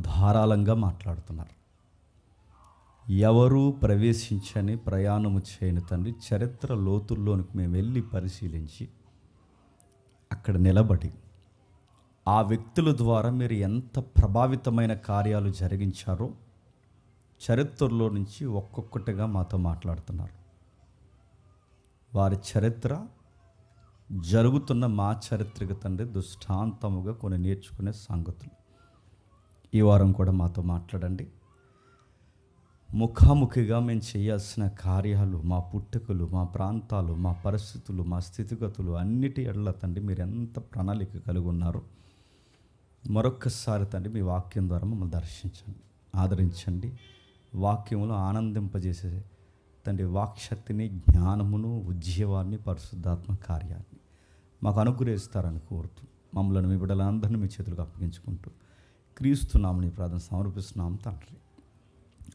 ధారాళంగా మాట్లాడుతున్నారు. ఎవరూ ప్రవేశించని ప్రయాణము చేయని తండ్రి, చరిత్ర లోతుల్లోనికి మేము వెళ్ళి పరిశీలించి అక్కడ నిలబడి ఆ వ్యక్తుల ద్వారా మీరు ఎంత ప్రభావితమైన కార్యాలు జరిగించారో చరిత్రలో నుంచి ఒక్కొక్కటిగా మాతో మాట్లాడుతున్నారు. వారి చరిత్ర జరుగుతున్న మా చరిత్రకి తండ్రి దృష్టాంతముగా కొన్ని నేర్చుకునే సంగతులు ఈ వారం కూడా మాతో మాట్లాడండి. ముఖాముఖిగా మేము చేయాల్సిన కార్యాలు, మా పుట్టుకలు, మా ప్రాంతాలు, మా పరిస్థితులు, మా స్థితిగతులు అన్నిటి ఎడల తండ్రి మీరు ఎంత ప్రణాళిక కలిగి ఉన్నారు. మరొక్కసారి తండ్రి మీ వాక్యం ద్వారా మమ్మల్ని దర్శించండి, ఆదరించండి. వాక్యములో ఆనందింపజేసే తండ్రి వాక్శక్తిని, జ్ఞానమును, ఉజ్జీవాన్ని, పరిశుద్ధాత్మ కార్యాన్ని మాకు అనుగ్రహిస్తారని కోరుతూ మమ్మల్ని మీ బిడ్డలందరినీ మీ చేతులకు అప్పగించుకుంటూ క్రీస్తునామని ప్రార్థన సమర్పిస్తున్నాం తండ్రి,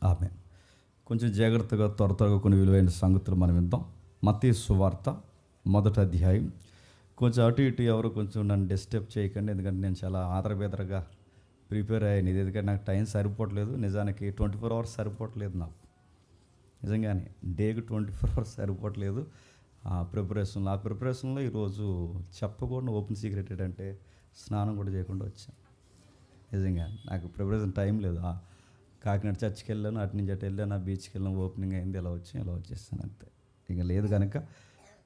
ఆమేన్. కొంచెం జాగ్రత్తగా త్వరగా కొన్ని విలువైన సంగతులు మనం విందాం. మత్తయి సువార్త 1వ అధ్యాయం. కొంచెం అటు ఇటు ఎవరు కొంచెం నన్ను డిస్టర్బ్ చేయకండి, ఎందుకంటే నేను చాలా ఆదరబెదరగా ప్రిపేర్ అయ్యాను. ఇది ఎందుకంటే నాకు టైం సరిపోవట్లేదు. నిజానికి 24 hours సరిపోవట్లేదు నాకు, నిజంగానే డేకి 24 hours సరిపోవట్లేదు. ఆ ప్రిపరేషన్లో ఈరోజు చెప్పకుండా ఓపెన్ సీక్రెట్ ఏంటంటే స్నానం కూడా చేయకుండా వచ్చాను. నిజంగా నాకు ప్రిపరేషన్ టైం లేదు. కాకినాడ చర్చికి వెళ్ళాను, అటు నుంచి అటు వెళ్ళాను, ఆ బీచ్కి వెళ్ళాను, ఓపెనింగ్ అయింది, ఇలా వచ్చేసాను అంతే. ఇక లేదు కనుక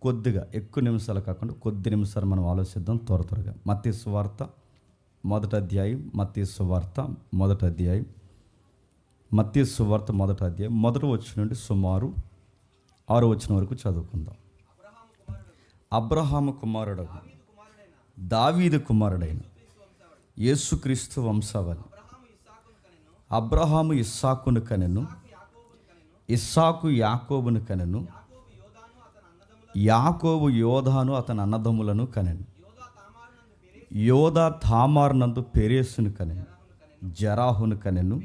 కొద్దిగా ఎక్కువ నిమిషాలు కాకుండా కొద్ది నిమిషాలు మనం ఆలోచిద్దాం త్వరగా. మత్తయి సువార్త 1వ అధ్యాయం. మత్తయి సువార్త 1వ అధ్యాయం. మత్తయి సువార్త 1వ అధ్యాయం 1వ వచనం నుండి సుమారు 6వ వచనం వరకు చదువుకుందాం. అబ్రహాము కుమారుడు దావీదు కుమారుడైన యేసుక్రీస్తు వంశావళి. అబ్రహాము ఇస్సాకును కనెను, ఇస్సాకు యాకోబును కనెను, యాకోబు యోధాను అతని అన్నదమ్ములను కనెను, యోధా తామారు నందు పెరేసును కనెను, జరాహును కనెను,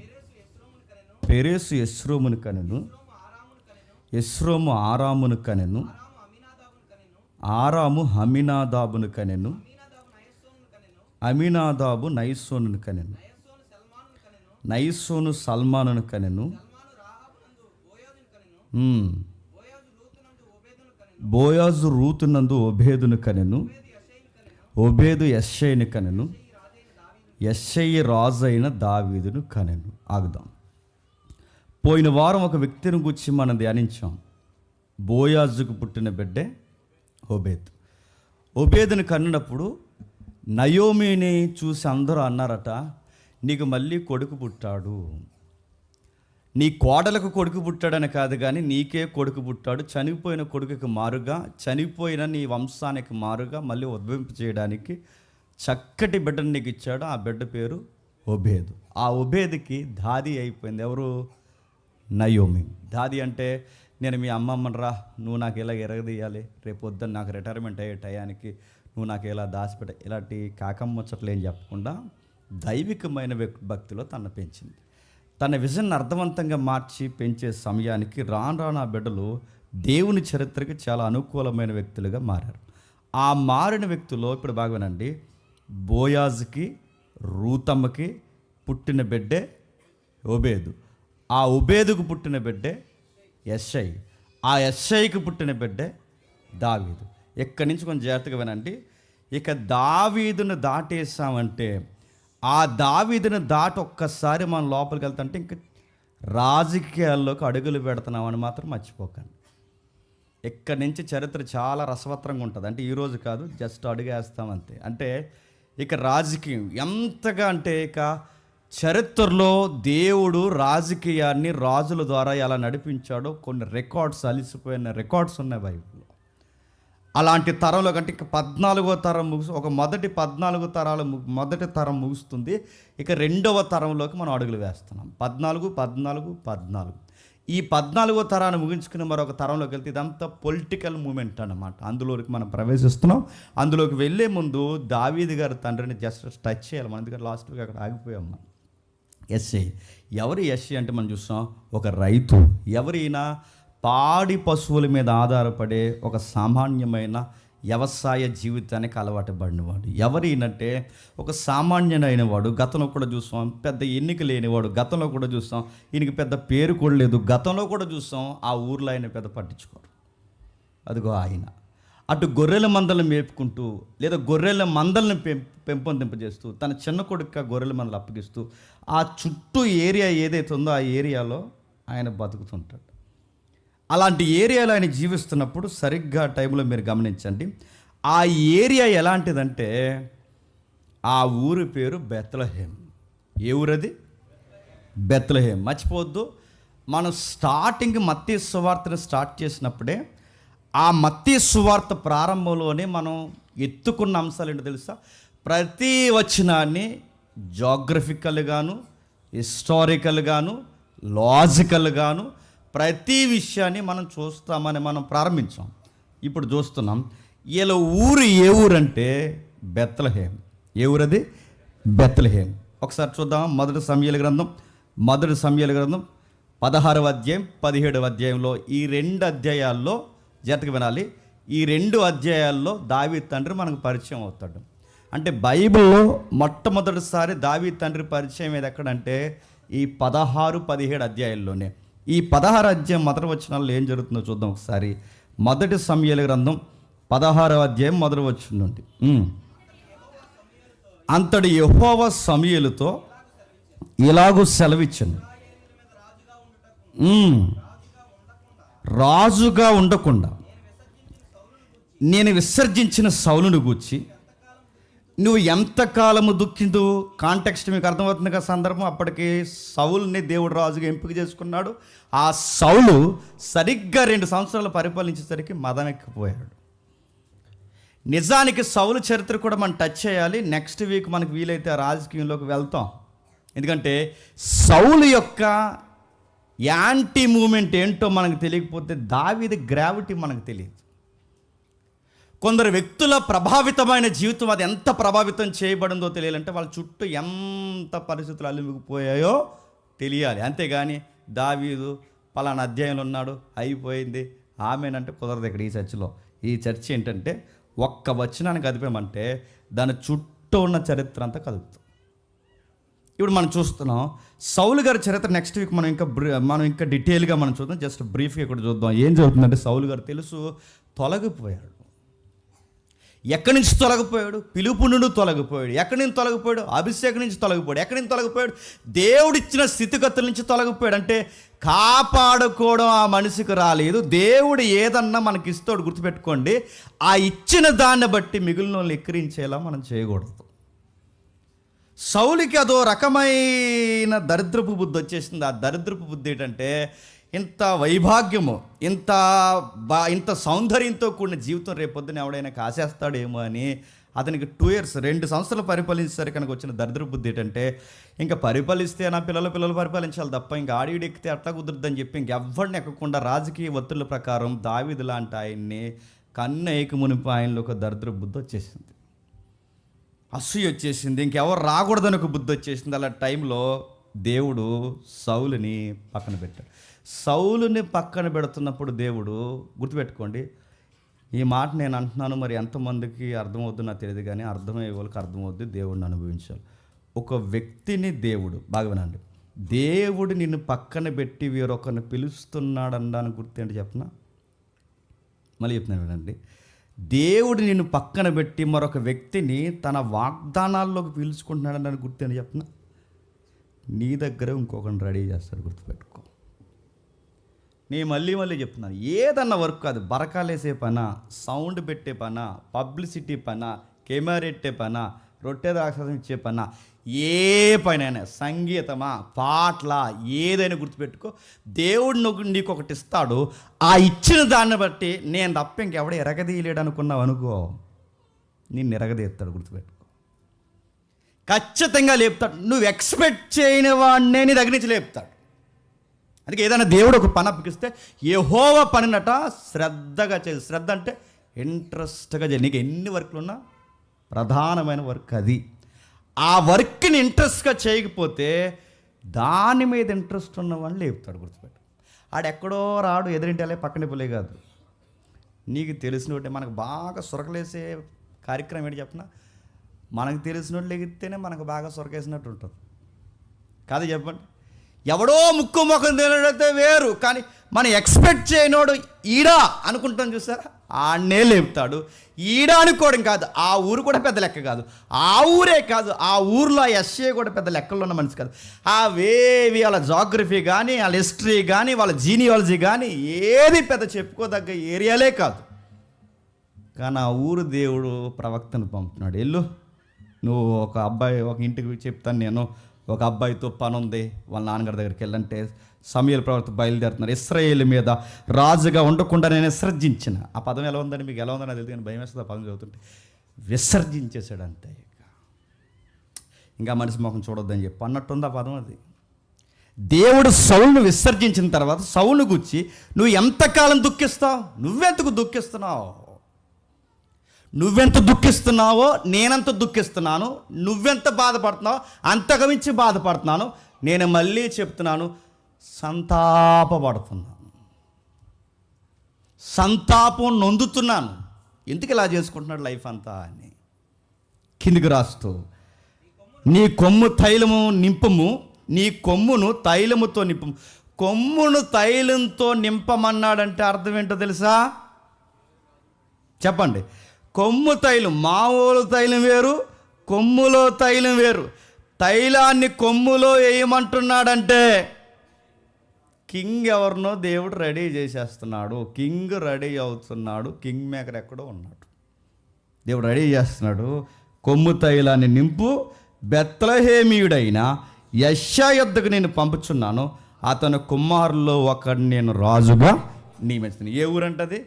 పెరేసు ఎస్రోమును కనెను, ఎస్రోము ఆరామును కనెను, ఆరాము అమినాదాబును కనెను, అమినాదాబు నయసోనును కనెను, నయసోను సల్మానును కనెను, బోయాజు రూతునందు ఒబేదును కనెను, ఒబేదు యెష్షయిని కనెను, యెష్షయి రాజైన దావీదును కనెను. ఆగుదాం. పోయిన వారం ఒక వ్యక్తిని గురించి మనం ధ్యానించాం. బోయాజుకు పుట్టిన బిడ్డే ఒబేదు. ఒబేదును కన్నప్పుడు నయోమిని చూసి అందరూ అన్నారట, నీకు మళ్ళీ కొడుకు పుట్టాడు, నీ కోడలకు కొడుకు పుట్టాడని కాదు కానీ నీకే కొడుకు పుట్టాడు. చనిపోయిన కొడుకుకి మారుగా, చనిపోయిన నీ వంశానికి మారుగా మళ్ళీ ఉద్భవింప చేయడానికి చక్కటి బిడ్డను నీకు ఇచ్చాడు. ఆ బిడ్డ పేరు ఒబేదు. ఆ ఒబేదుకి దాది అయిపోయింది. ఎవరు? నయోమి. దాది అంటే నేను మీ అమ్మమ్మని రా, నువ్వు నాకు ఇలా ఎరగదీయాలి, రేపు పొద్దున్న నాకు రిటైర్మెంట్ అయ్యే టయానికి నువ్వు నాకు ఇలా దాచిపెట్ట, ఇలాంటి కాకమ్మొచ్చట్లు ఏం చెప్పకుండా దైవికమైన భక్తిలో తనను పెంచింది. తన విజన్ అర్థవంతంగా మార్చి పెంచే సమయానికి రాను ఆ బిడ్డలు దేవుని చరిత్రకి చాలా అనుకూలమైన వ్యక్తులుగా మారారు. ఆ మారిన వ్యక్తుల్లో ఇప్పుడు బాగానండి, బోయాజుకి రూతమ్మకి పుట్టిన బిడ్డే ఒబేదు. ఆ ఒబేదుకు పుట్టిన బిడ్డే యెష్షయి. ఆ యెష్షయికి పుట్టిన బిడ్డే దావీదు. ఇక్కడి నుంచి కొంచెం జాగ్రత్తగా వినండి. ఇక దావీదును దాటేసామంటే, ఆ దావీదును దాటి ఒక్కసారి మనం లోపలికి వెళ్తుంటే ఇంక రాజకీయాల్లోకి అడుగులు పెడుతున్నామని మాత్రం మర్చిపోకండి. ఇక్కడి నుంచి చరిత్ర చాలా రసవత్రంగా ఉంటుంది. అంటే ఈరోజు కాదు, జస్ట్ అడుగేస్తామంతే. అంటే ఇక రాజకీయం ఎంతగా అంటే, ఇక చరిత్రలో దేవుడు రాజకీయాన్ని రాజుల ద్వారా ఎలా నడిపించాడో కొన్ని రికార్డ్స్, అలిసిపోయిన రికార్డ్స్ ఉన్నాయి బైబిల్లో. అలాంటి తరంలో కంటే ఇక 14వ తరం ఒక మొదటి 14 తరాలు మొదటి తరం ముగుస్తుంది. ఇక 2వ తరంలోకి మనం అడుగులు వేస్తున్నాం. 14 ఈ 14వ తరాన్ని ముగించుకుని మరొక తరంలోకి వెళ్తే ఇదంతా పొలిటికల్ మూమెంట్ అన్నమాట. అందులోకి మనం ప్రవేశిస్తున్నాం. అందులోకి వెళ్ళే ముందు దావీదు గారి తండ్రిని జస్ట్ టచ్ చేయాలి మనం, ఎందుకంటే లాస్ట్ వీక్ అక్కడ ఆగిపోయాం మనం. యెష్షయి. ఎవరు యెష్షయి అంటే మనం చూస్తాం, ఒక రైతు. ఎవరైనా పాడి పశువుల మీద ఆధారపడే ఒక సామాన్యమైన వ్యవసాయ జీవితానికి అలవాటు పడినవాడు. ఎవరైనంటే ఒక సామాన్యుడైన వాడు. గతంలో కూడా చూస్తాం, పెద్ద ఎన్నిక లేనివాడు. గతంలో కూడా చూస్తాం, ఈయనకి పెద్ద పేరు కూడా లేదు. గతంలో కూడా చూస్తాం, ఆ ఊర్లో ఆయన పెద్ద పట్టించుకోరు. అదిగో ఆయన అటు గొర్రెల మందలను మేపుకుంటూ, లేదా గొర్రెల మందలను పెంపొందింపజేస్తూ, తన చిన్న కొడుకు గొర్రెల మందలు అప్పగిస్తూ, ఆ చుట్టూ ఏరియా ఏదైతే ఉందో ఆ ఏరియాలో ఆయన బతుకుతుంటాడు. అలాంటి ఏరియాలో ఆయన జీవిస్తున్నప్పుడు సరిగ్గా టైంలో మీరు గమనించండి, ఆ ఏరియా ఎలాంటిదంటే ఆ ఊరి పేరు బెత్లెహేం. ఏ ఊరది? బెత్లెహేం. మర్చిపోవద్దు, మనం స్టార్టింగ్ మత్తయి సువార్తను స్టార్ట్ చేసినప్పుడే ఆ మత్తయి సువార్త ప్రారంభంలోనే మనం ఎత్తుకున్న అంశాలు ఏంటో తెలుసా? ప్రతి వచనాన్ని జాగ్రఫికల్గాను, హిస్టారికల్గాను, లాజికల్గాను ప్రతి విషయాన్ని మనం చూస్తామని మనం ప్రారంభించాం. ఇప్పుడు చూస్తున్నాం, వీళ్ళ ఊరు ఏ ఊరంటే బెత్లెహేం. ఏ ఊరది? బెత్లెహేం. ఒకసారి చూద్దాం. మొదటి సమూయేలు గ్రంథం 16వ అధ్యాయం 17వ అధ్యాయంలో, ఈ 2 అధ్యాయాల్లో జాగ్రత్తగా వినాలి. ఈ 2 అధ్యాయాల్లో దావీదు తండ్రి మనకు పరిచయం అవుతాడు. అంటే బైబిల్లో మొట్టమొదటిసారి దావీదు తండ్రి పరిచయం ఏది ఎక్కడంటే ఈ 16-17 అధ్యాయాల్లోనే. ఈ 16 అధ్యాయం మొదటి వచనాల్లో ఏం జరుగుతుందో చూద్దాం ఒకసారి. మొదటి సమూయేలు గ్రంథం 16వ అధ్యాయం మొదటి వచనం నుండి. అంతటి యెహోవా సమూయేలుతో ఇలాగూ సెలవిచ్చాను, రాజుగా ఉండకుండా నేను విసర్జించిన సౌలును గూర్చి నువ్వు ఎంతకాలము దుఃఖిందు. కాంటెక్స్ట్ మీకు అర్థమవుతుంది కదా సందర్భం. అప్పటికి సౌలుని దేవుడు రాజుగా ఎంపిక చేసుకున్నాడు. ఆ సౌలు సరిగ్గా 2 సంవత్సరాలు పరిపాలించేసరికి మదనెక్కిపోయాడు. నిజానికి సౌలు చరిత్ర కూడా మనం టచ్ చేయాలి. నెక్స్ట్ వీక్ మనకు వీలైతే ఆ రాజకీయంలోకి వెళ్తాం. ఎందుకంటే సౌలు యొక్క యాంటీ మూమెంట్ ఏంటో మనకు తెలియకపోతే దావీదు గ్రావిటీ మనకు తెలియదు. కొందరు వ్యక్తుల ప్రభావితమైన జీవితం అది ఎంత ప్రభావితం చేయబడిందో తెలియాలంటే వాళ్ళ చుట్టూ ఎంత పరిస్థితులు అల్లుమిగిపోయాయో తెలియాలి. అంతేగాని దావీదు పలానా అధ్యాయంలో ఉన్నాడు అయిపోయింది ఆమెనంటే కుదరదు. ఇక్కడ ఈ చర్చిలో ఈ చర్చ ఏంటంటే ఒక్క వచనాన్ని కదిపామంటే దాని చుట్టూ ఉన్న చరిత్ర అంతా కదులుతుంది. ఇప్పుడు మనం చూస్తున్నాం సౌలు గారి చరిత్ర. నెక్స్ట్ వీక్ మనం ఇంకా డీటెయిల్గా మనం చూద్దాం. జస్ట్ బ్రీఫ్గా ఇక్కడ చూద్దాం. ఏం జరుగుతుందంటే సౌలు గారు తెలుసు తొలగిపోయాడు. ఎక్కడి నుంచి తొలగిపోయాడు? పిలుపు నుండి తొలగిపోయాడు. ఎక్కడి నుంచి తొలగిపోయాడు? అభిషేకం నుంచి తొలగిపోయాడు. ఎక్కడి నుంచి తొలగిపోయాడు? దేవుడిచ్చిన స్థితిగతుల నుంచి తొలగిపోయాడు. అంటే కాపాడుకోవడం ఆ మనిషికి రాలేదు. దేవుడు ఏదన్నా మనకి ఇస్తాడు. గుర్తుపెట్టుకోండి, ఆ ఇచ్చిన దాన్ని బట్టి మిగిలిన వాళ్ళు ఎక్కిరించేలా మనం చేయకూడదు. సౌలుకి అదో రకమైన దరిద్రపు బుద్ధి వచ్చేసింది. ఆ దరిద్రపు బుద్ధి ఏంటంటే ఇంత వైభాగ్యము, ఇంత సౌందర్యంతో కూడిన జీవితం రేపొద్దున ఎవడైనా కాసేస్తాడేమో అని అతనికి 2 years 2 సంవత్సరాలు పరిపాలించేసరికి కనుక వచ్చిన దరిద్ర బుద్ధి ఏంటంటే ఇంకా పరిపాలిస్తే నా పిల్లలు పరిపాలించాలి తప్ప ఇంకా ఆడివిడి ఎక్కితే అట్లా కుదురుద్దని చెప్పి ఇంకెవ్వడిని ఎక్కకుండా రాజకీయ ఒత్తిళ్ళ ప్రకారం దావీదు లాంటి ఆయన్ని కన్ను ఏకమునిపి ఆయనలో ఒక దరిద్ర బుద్ధి వచ్చేసింది. అసూయ వచ్చేసింది. ఇంకెవరు రాకూడదని ఒక బుద్ధి వచ్చేసింది. అలా టైంలో దేవుడు సౌలుని పక్కన పెట్టాడు. సౌలుని పక్కన పెడుతున్నప్పుడు దేవుడు, గుర్తుపెట్టుకోండి ఈ మాట నేను అంటున్నాను, మరి ఎంతమందికి అర్థమవుద్దు నాకు తెలియదు, కానీ అర్థమయ్యే వాళ్ళకి అర్థమవుద్ది. దేవుడిని అనుభవించాలి. ఒక వ్యక్తిని దేవుడు, బాగా వినండి, దేవుడు నిన్ను పక్కన పెట్టి వేరొకరిని పిలుస్తున్నాడు అనడానికి గుర్తు ఏంటి చెప్పనా? మళ్ళీ చెప్తున్నాను వినండి. దేవుడు నిన్ను పక్కన పెట్టి మరొక వ్యక్తిని తన వాగ్దానాల్లోకి పిలుచుకుంటున్నాడు అని గుర్తు ఏంటి చెప్పనా? నీ దగ్గర ఇంకొకరిని రెడీ చేస్తాడు. గుర్తుపెట్టుకో. నేను మళ్ళీ చెప్తున్నాను, ఏదన్నా వర్క్ కాదు, బరకాలేసే పనా, సౌండ్ పెట్టే పనా, పబ్లిసిటీ పనా, కెమెరా ఎట్టే పనా, రొట్టె ద్రాక్షరసం ఇచ్చే పనా, ఏ పనైనా, సంగీతమా, పాటల, ఏదైనా గుర్తుపెట్టుకో. దేవుడు నీకు ఒకటి ఇస్తాడు. ఆ ఇచ్చిన దాన్ని బట్టి నేను తప్ప ఇంకెవడ ఎరగదీయలేడు అనుకున్నావు అనుకో, నిన్ను ఎరగదీస్తాడు. గుర్తుపెట్టుకో. ఖచ్చితంగా లేపుతాడు. నువ్వు ఎక్స్పెక్ట్ చేయని వాడినే నీ దగ్గర నుంచి లేపుతాడు. అందుకే ఏదైనా దేవుడు ఒక పని అప్పగిస్తే యెహోవా పనినట శ్రద్ధగా చేయాలి. శ్రద్ధ అంటే ఇంట్రెస్ట్గా చేయాలి. నీకు ఎన్ని వర్క్లు ఉన్నా ప్రధానమైన వర్క్ అది. ఆ వర్క్ని ఇంట్రెస్ట్గా చేయకపోతే దాని మీద ఇంట్రెస్ట్ ఉన్న వాళ్ళు లేపుతాడు. గుర్తుపెట్టు. ఆడెక్కడో రాడు, ఎదురింటి పక్కనే పోలే కాదు, నీకు తెలిసినట్టే మనకు బాగా సొరకలేసే కార్యక్రమం ఏంటి చెప్పిన, మనకు తెలిసినట్టు ఎగిరితేనే మనకు బాగా సొరకేసినట్టు ఉంటుంది కాదు చెప్పండి. ఎవడో ముక్కు ముఖం తినడైతే వేరు, కానీ మనం ఎక్స్పెక్ట్ చేయనోడు ఈడా అనుకుంటాం చూసారా, ఆడనే లేపుతాడు. ఈడా అనుకోవడం కాదు, ఆ ఊరు కూడా పెద్ద లెక్క కాదు, ఆ ఊరే కాదు, ఆ ఊర్లో ఎస్ఏ కూడా పెద్ద లెక్కల్లో ఉన్న మనిషి కాదు. అవేవి వాళ్ళ జాగ్రఫీ కానీ, వాళ్ళ హిస్టరీ కానీ, వాళ్ళ జీనియాలజీ కానీ ఏది పెద్ద చెప్పుకోదగ్గ ఏరియాలే కాదు. కానీ ఆ ఊరు దేవుడు ప్రవక్తను పంపుతున్నాడు, వెళ్ళు నువ్వు ఒక ఇంటికి చెప్తాను నేను, ఒక అబ్బాయితో పని ఉంది, వాళ్ళ నాన్నగారి దగ్గరికి వెళ్ళంటే సమూయేలు ప్రవక్త బయలుదేరుతున్నారు. ఇశ్రాయేలు మీద రాజుగా ఉండకుండా నేను విసర్జించిన. ఆ పదం ఎలా ఉందని మీకు ఎలా ఉందని తెలియదు, కానీ భయం వేస్తుంది ఆ పదం చదువుతుంటే. విసర్జించేశాడు అంతే, ఇంకా మనిషి ముఖం చూడొద్దని చెప్పి అన్నట్టుంది ఆ పదం. అది దేవుడు సౌలును విసర్జించిన తర్వాత సౌలును గుచ్చి నువ్వు ఎంతకాలం దుఃఖిస్తావు, నువ్వెంతకు దుఃఖిస్తున్నావు, నువ్వెంత దుఃఖిస్తున్నావో నేనంత దుఃఖిస్తున్నాను, నువ్వెంత బాధపడుతున్నావో అంతకుమించి బాధపడుతున్నాను. నేను మళ్ళీ చెప్తున్నాను, సంతాపపడుతున్నాను, సంతాపం నొందుతున్నాను. ఎందుకు ఇలా చేసుకుంటున్నాడు లైఫ్ అంతా అని కిందికి రాస్తూ, నీ కొమ్ము తైలము నింపము, నీ కొమ్మును తైలముతో నింపము. కొమ్మును తైలంతో నింపమన్నాడంటే అర్థం ఏంటో తెలుసా చెప్పండి. కొమ్ము తైలం, మామూలు తైలం వేరు, కొమ్ములో తైలం వేరు. తైలాన్ని కొమ్ములో వేయమంటున్నాడంటే కింగ్ ఎవరినో దేవుడు రెడీ చేసేస్తున్నాడు, కింగ్ రెడీ అవుతున్నాడు, కింగ్ మేకర్ ఎక్కడో ఉన్నాడు, దేవుడు రెడీ చేస్తున్నాడు. కొమ్ము తైలాన్ని నింపు, బెత్లెహేమీయుడైన యెషయా యొద్దకు నేను పంపుచున్నాను, అతని కుమారుల్లో ఒకడిని నేను రాజుగా నియమిస్తున్నాను. ఏ ఊరంటది?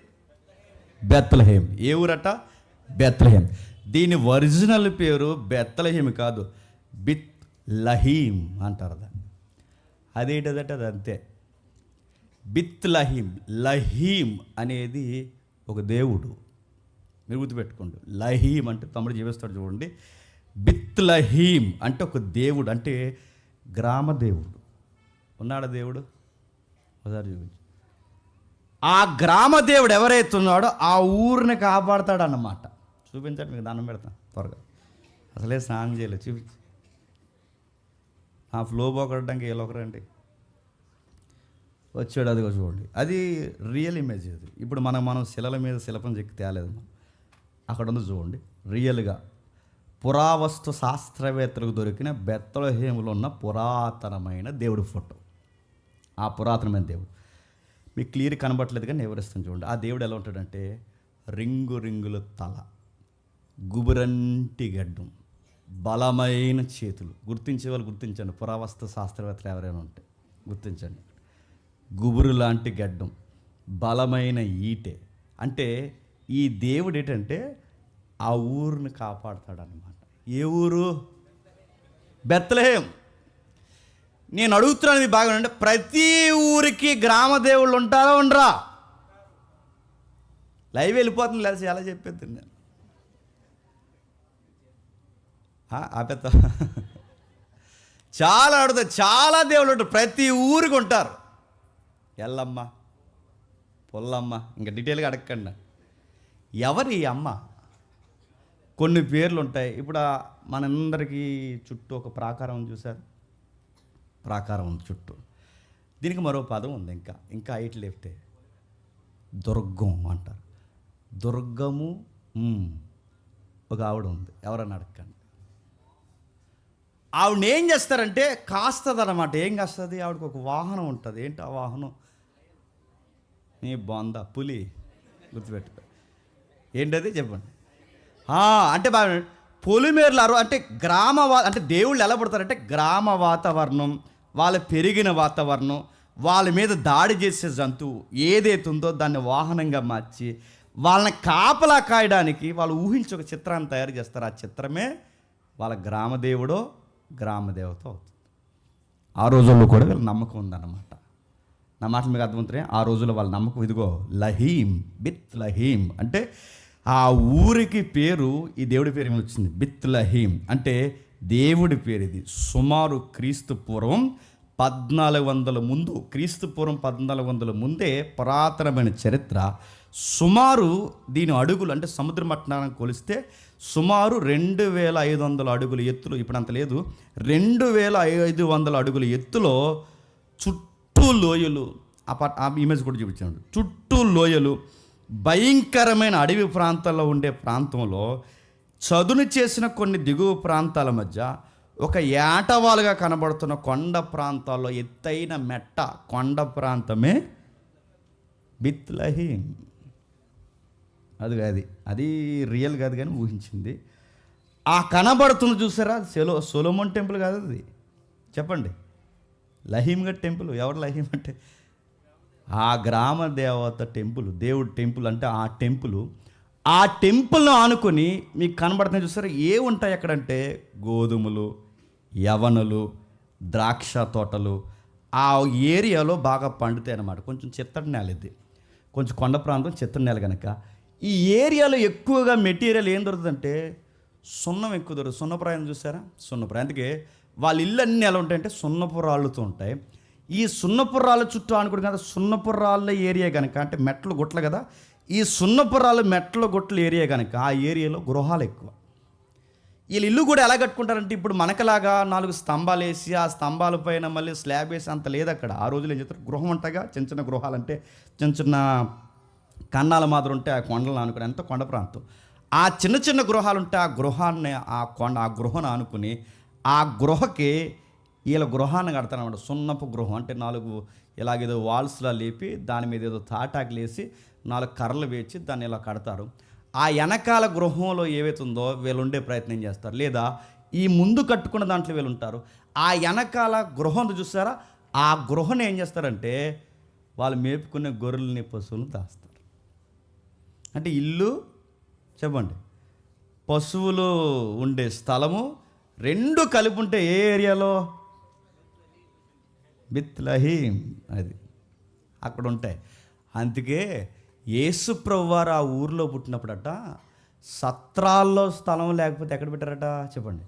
బెత్లెహేం. ఏ ఊరట? బెత్లెహేం. దీని ఒరిజినల్ పేరు బెత్లెహేం కాదు, బిత్లహీం అంటారు దాన్ని. అదేంటదట అది అంతే, బిత్లహీం. లహీం అనేది ఒక దేవుడు, మీరు గుర్తుపెట్టుకోండి. లహీం అంటే తమ్ముడు జీవిస్తాడు చూడండి. బిత్లహీం అంటే ఒక దేవుడు, అంటే గ్రామ దేవుడు. ఉన్నాడా దేవుడు? ఒకసారి చూపించు. ఆ గ్రామ దేవుడు ఎవరైతే ఉన్నాడో ఆ ఊరిని కాపాడతాడు అన్నమాట. చూపించండి, మీకు దండం పెడతాను త్వరగా. అసలే స్నానం చేయలేదు, చూపించి. ఆ ఫ్లో పోగొట్టడానికి ఏలొకరండి వచ్చాడు, అదిగో చూడండి. అది రియల్ ఇమేజ్. అది ఇప్పుడు మనం శిలల మీద శిల్పం చెక్కి తేలేదు, అక్కడ ఉంది చూడండి. రియల్గా పురావస్తు శాస్త్రవేత్తలకు దొరికిన బెత్లెహేములో ఉన్న పురాతనమైన దేవుడి ఫోటో. ఆ పురాతనమైన దేవుడు మీకు క్లియర్ కనబట్టలేదు కానీ వివరిస్తాను చూడండి. ఆ దేవుడు ఎలా ఉంటాడంటే, రింగు రింగుల తల, గుబురంటి గడ్డం, బలమైన చేతులు. గుర్తించే వాళ్ళు గుర్తించండి, పురావస్తు శాస్త్రవేత్తలు ఎవరైనా ఉంటే గుర్తించండి. గుబురు లాంటి గడ్డం, బలమైన ఈటె. అంటే ఈ దేవుడు ఏంటంటే ఆ ఊరిని కాపాడుతాడనమాట. ఏ ఊరు? బెత్లెహేం. నేను అడుగుతున్నాను, మీ బాగా అంటే ప్రతి ఊరికి గ్రామ దేవుళ్ళు ఉంటారా ఉండరా? లైవ్ వెళ్ళిపోతుంది, లేచి ఎలా చెప్పేది నేను ఆపేత. చాలా అడుగుతా, చాలా దేవుళ్ళు ఉంటారు, ప్రతి ఊరికి ఉంటారు. ఎల్లమ్మ, పొల్లమ్మ, ఇంకా డీటెయిల్గా అడగకండి. ఎవరి అమ్మ? కొన్ని పేర్లు ఉంటాయి. ఇప్పుడు మనందరికీ చుట్టూ ఒక ప్రాకారం చూశారు, ప్రాకారం ఉంది చుట్టూ. దీనికి మరో పదం ఉంది, ఇంకా హైట్ లేపితే దుర్గం అంటారు. దుర్గము. ఒక ఆవిడ ఉంది, ఎవరన్నా అడగండి. ఆవిడ ఏం చేస్తారంటే కాస్తుంది అన్నమాట. ఏం కాస్తుంది? ఆవిడకి ఒక వాహనం ఉంటుంది. ఏంటి ఆ వాహనం? నీ బొంద పులి, గుర్తుపెట్టుకో. ఏంటది చెప్పండి. అంటే బాగా పొలిమేరలారు అంటే అంటే దేవుళ్ళు ఎలా పడతారంటే గ్రామ వాతావరణం, వాళ్ళు పెరిగిన వాతావరణం, వాళ్ళ మీద దాడి చేసే జంతువు ఏదైతే ఉందో దాన్ని వాహనంగా మార్చి వాళ్ళని కాపలా కాయడానికి వాళ్ళు ఊహించి ఒక చిత్రాన్ని తయారు చేస్తారు. ఆ చిత్రమే వాళ్ళ గ్రామదేవుడో గ్రామదేవత అవుతుంది. ఆ రోజుల్లో కూడా వీళ్ళ నమ్మకం ఉందన్నమాట. నా మాటలు మీకు అర్థమవుతున్నాయి. ఆ రోజుల్లో వాళ్ళ నమ్మకం ఇదిగో లహీం, బిత్లహీం. అంటే ఆ ఊరికి పేరు, ఈ దేవుడి పేరు ఏమి వచ్చింది? బిత్లహీం అంటే దేవుడి పేరు. ఇది సుమారు క్రీస్తు పూర్వం 1400 ముందు, క్రీస్తు పూర్వం 1400 ముందే పురాతనమైన చరిత్ర. సుమారు దీని అడుగులు అంటే సముద్ర మట్టానికి కొలిస్తే సుమారు 2500 అడుగుల ఎత్తులు, ఇప్పుడు అంత లేదు, 2500 అడుగుల ఎత్తులో చుట్టూ లోయలు, ఆ ఇమేజ్ కూడా చూపించాడు, చుట్టూ లోయలు, భయంకరమైన అడవి ప్రాంతాల్లో ఉండే ప్రాంతంలో చదును చేసిన కొన్ని దిగువ ప్రాంతాల మధ్య ఒక ఏటవాలుగా కనబడుతున్న కొండ ప్రాంతాల్లో ఎత్తైన మెట్ట కొండ ప్రాంతమే బెత్లెహేమ్. అది రియల్ కాదు కానీ ఊహించింది. ఆ కనబడుతుంది చూసారా, సొలొమోన్ టెంపుల్ కాదు అది, చెప్పండి, లహీమ్ గడ్ టెంపుల్. ఎవరు లహీమ్ అంటే ఆ గ్రామ దేవత టెంపుల్, దేవుడి టెంపుల్ అంటే ఆ టెంపుల్. ఆ టెంపుల్ను ఆనుకొని మీకు కనబడుతుంది చూసారా, ఏ ఉంటాయి అక్కడంటే గోధుమలు, యవనులు, ద్రాక్ష తోటలు. ఆ ఏరియాలో బాగా పండుతాయి అన్నమాట. కొంచెం చిత్తడి నేల, ఇది కొంచెం కొండ ప్రాంతం, చిత్తడి నేల కనుక ఈ ఏరియాలో ఎక్కువగా మెటీరియల్ ఏం దొరుకుతుందంటే సున్నం ఎక్కువ దొరుకుతుంది. సున్నపురాయం చూసారా, సున్నపురాయం. అందుకే వాళ్ళ ఇల్లు అన్నీ ఎలా ఉంటాయంటే సున్నపు రాళ్ళతో ఉంటాయి. ఈ సున్నపు రాళ్ళ చుట్టూ అనుకుంటు కదా, సున్నపు రాళ్ళ ఏరియా కనుక, అంటే మెట్లు గుట్టలు కదా, ఈ సున్నపు రాళ్ళ మెట్ల గుట్టల ఏరియా కనుక ఆ ఏరియాలో గృహాలు ఎక్కువ. వీళ్ళు ఇల్లు కూడా ఎలా కట్టుకుంటారంటే ఇప్పుడు మనకలాగా 4 స్తంభాలు వేసి ఆ స్తంభాల పైన మళ్ళీ స్లాబ్ వేసి అంత లేదు అక్కడ. ఆ రోజులు ఏం చేస్తారు, గృహం అంటగా చిన్న చిన్న గృహాలు, అంటే చిన్న చిన్న కన్నాల మాదిరి ఉంటే ఆ కొండలు ఆనుకుని, అంత కొండ ప్రాంతం. ఆ చిన్న చిన్న గృహాలు ఉంటే ఆ గృహాన్ని ఆ గృహను ఆనుకుని ఆ గృహకి వీళ్ళ గృహాన్ని కడతారన్నమాట. సున్నపు గృహం అంటే 4 ఇలాగేదో వాల్స్లా లేపి దాని మీద ఏదో తాటాకులు వేసి 4 కర్రలు వేచి దాన్ని ఇలా కడతారు. ఆ వెనకాల గృహంలో ఏవైతుందో వీళ్ళు ఉండే ప్రయత్నం చేస్తారు, లేదా ఈ ముందు కట్టుకున్న దాంట్లో వీళ్ళు ఉంటారు. ఆ వెనకాల గృహం చూస్తారా, ఆ గృహను ఏం చేస్తారంటే వాళ్ళు మేపుకునే గొర్రెల్ని, పశువులను దాస్తారు. అంటే ఇల్లు, చెప్పండి, పశువులు ఉండే స్థలము 2 కలిపి ఉంటే ఏ ఏరియాలో, బెత్లెహేమ్, అది అక్కడ ఉంటాయి. అందుకే యేసు ప్రభువారు ఆ ఊరిలో పుట్టినప్పుడట సత్రాల్లో స్థలం లేకపోతే ఎక్కడ పెట్టారట, చెప్పండి,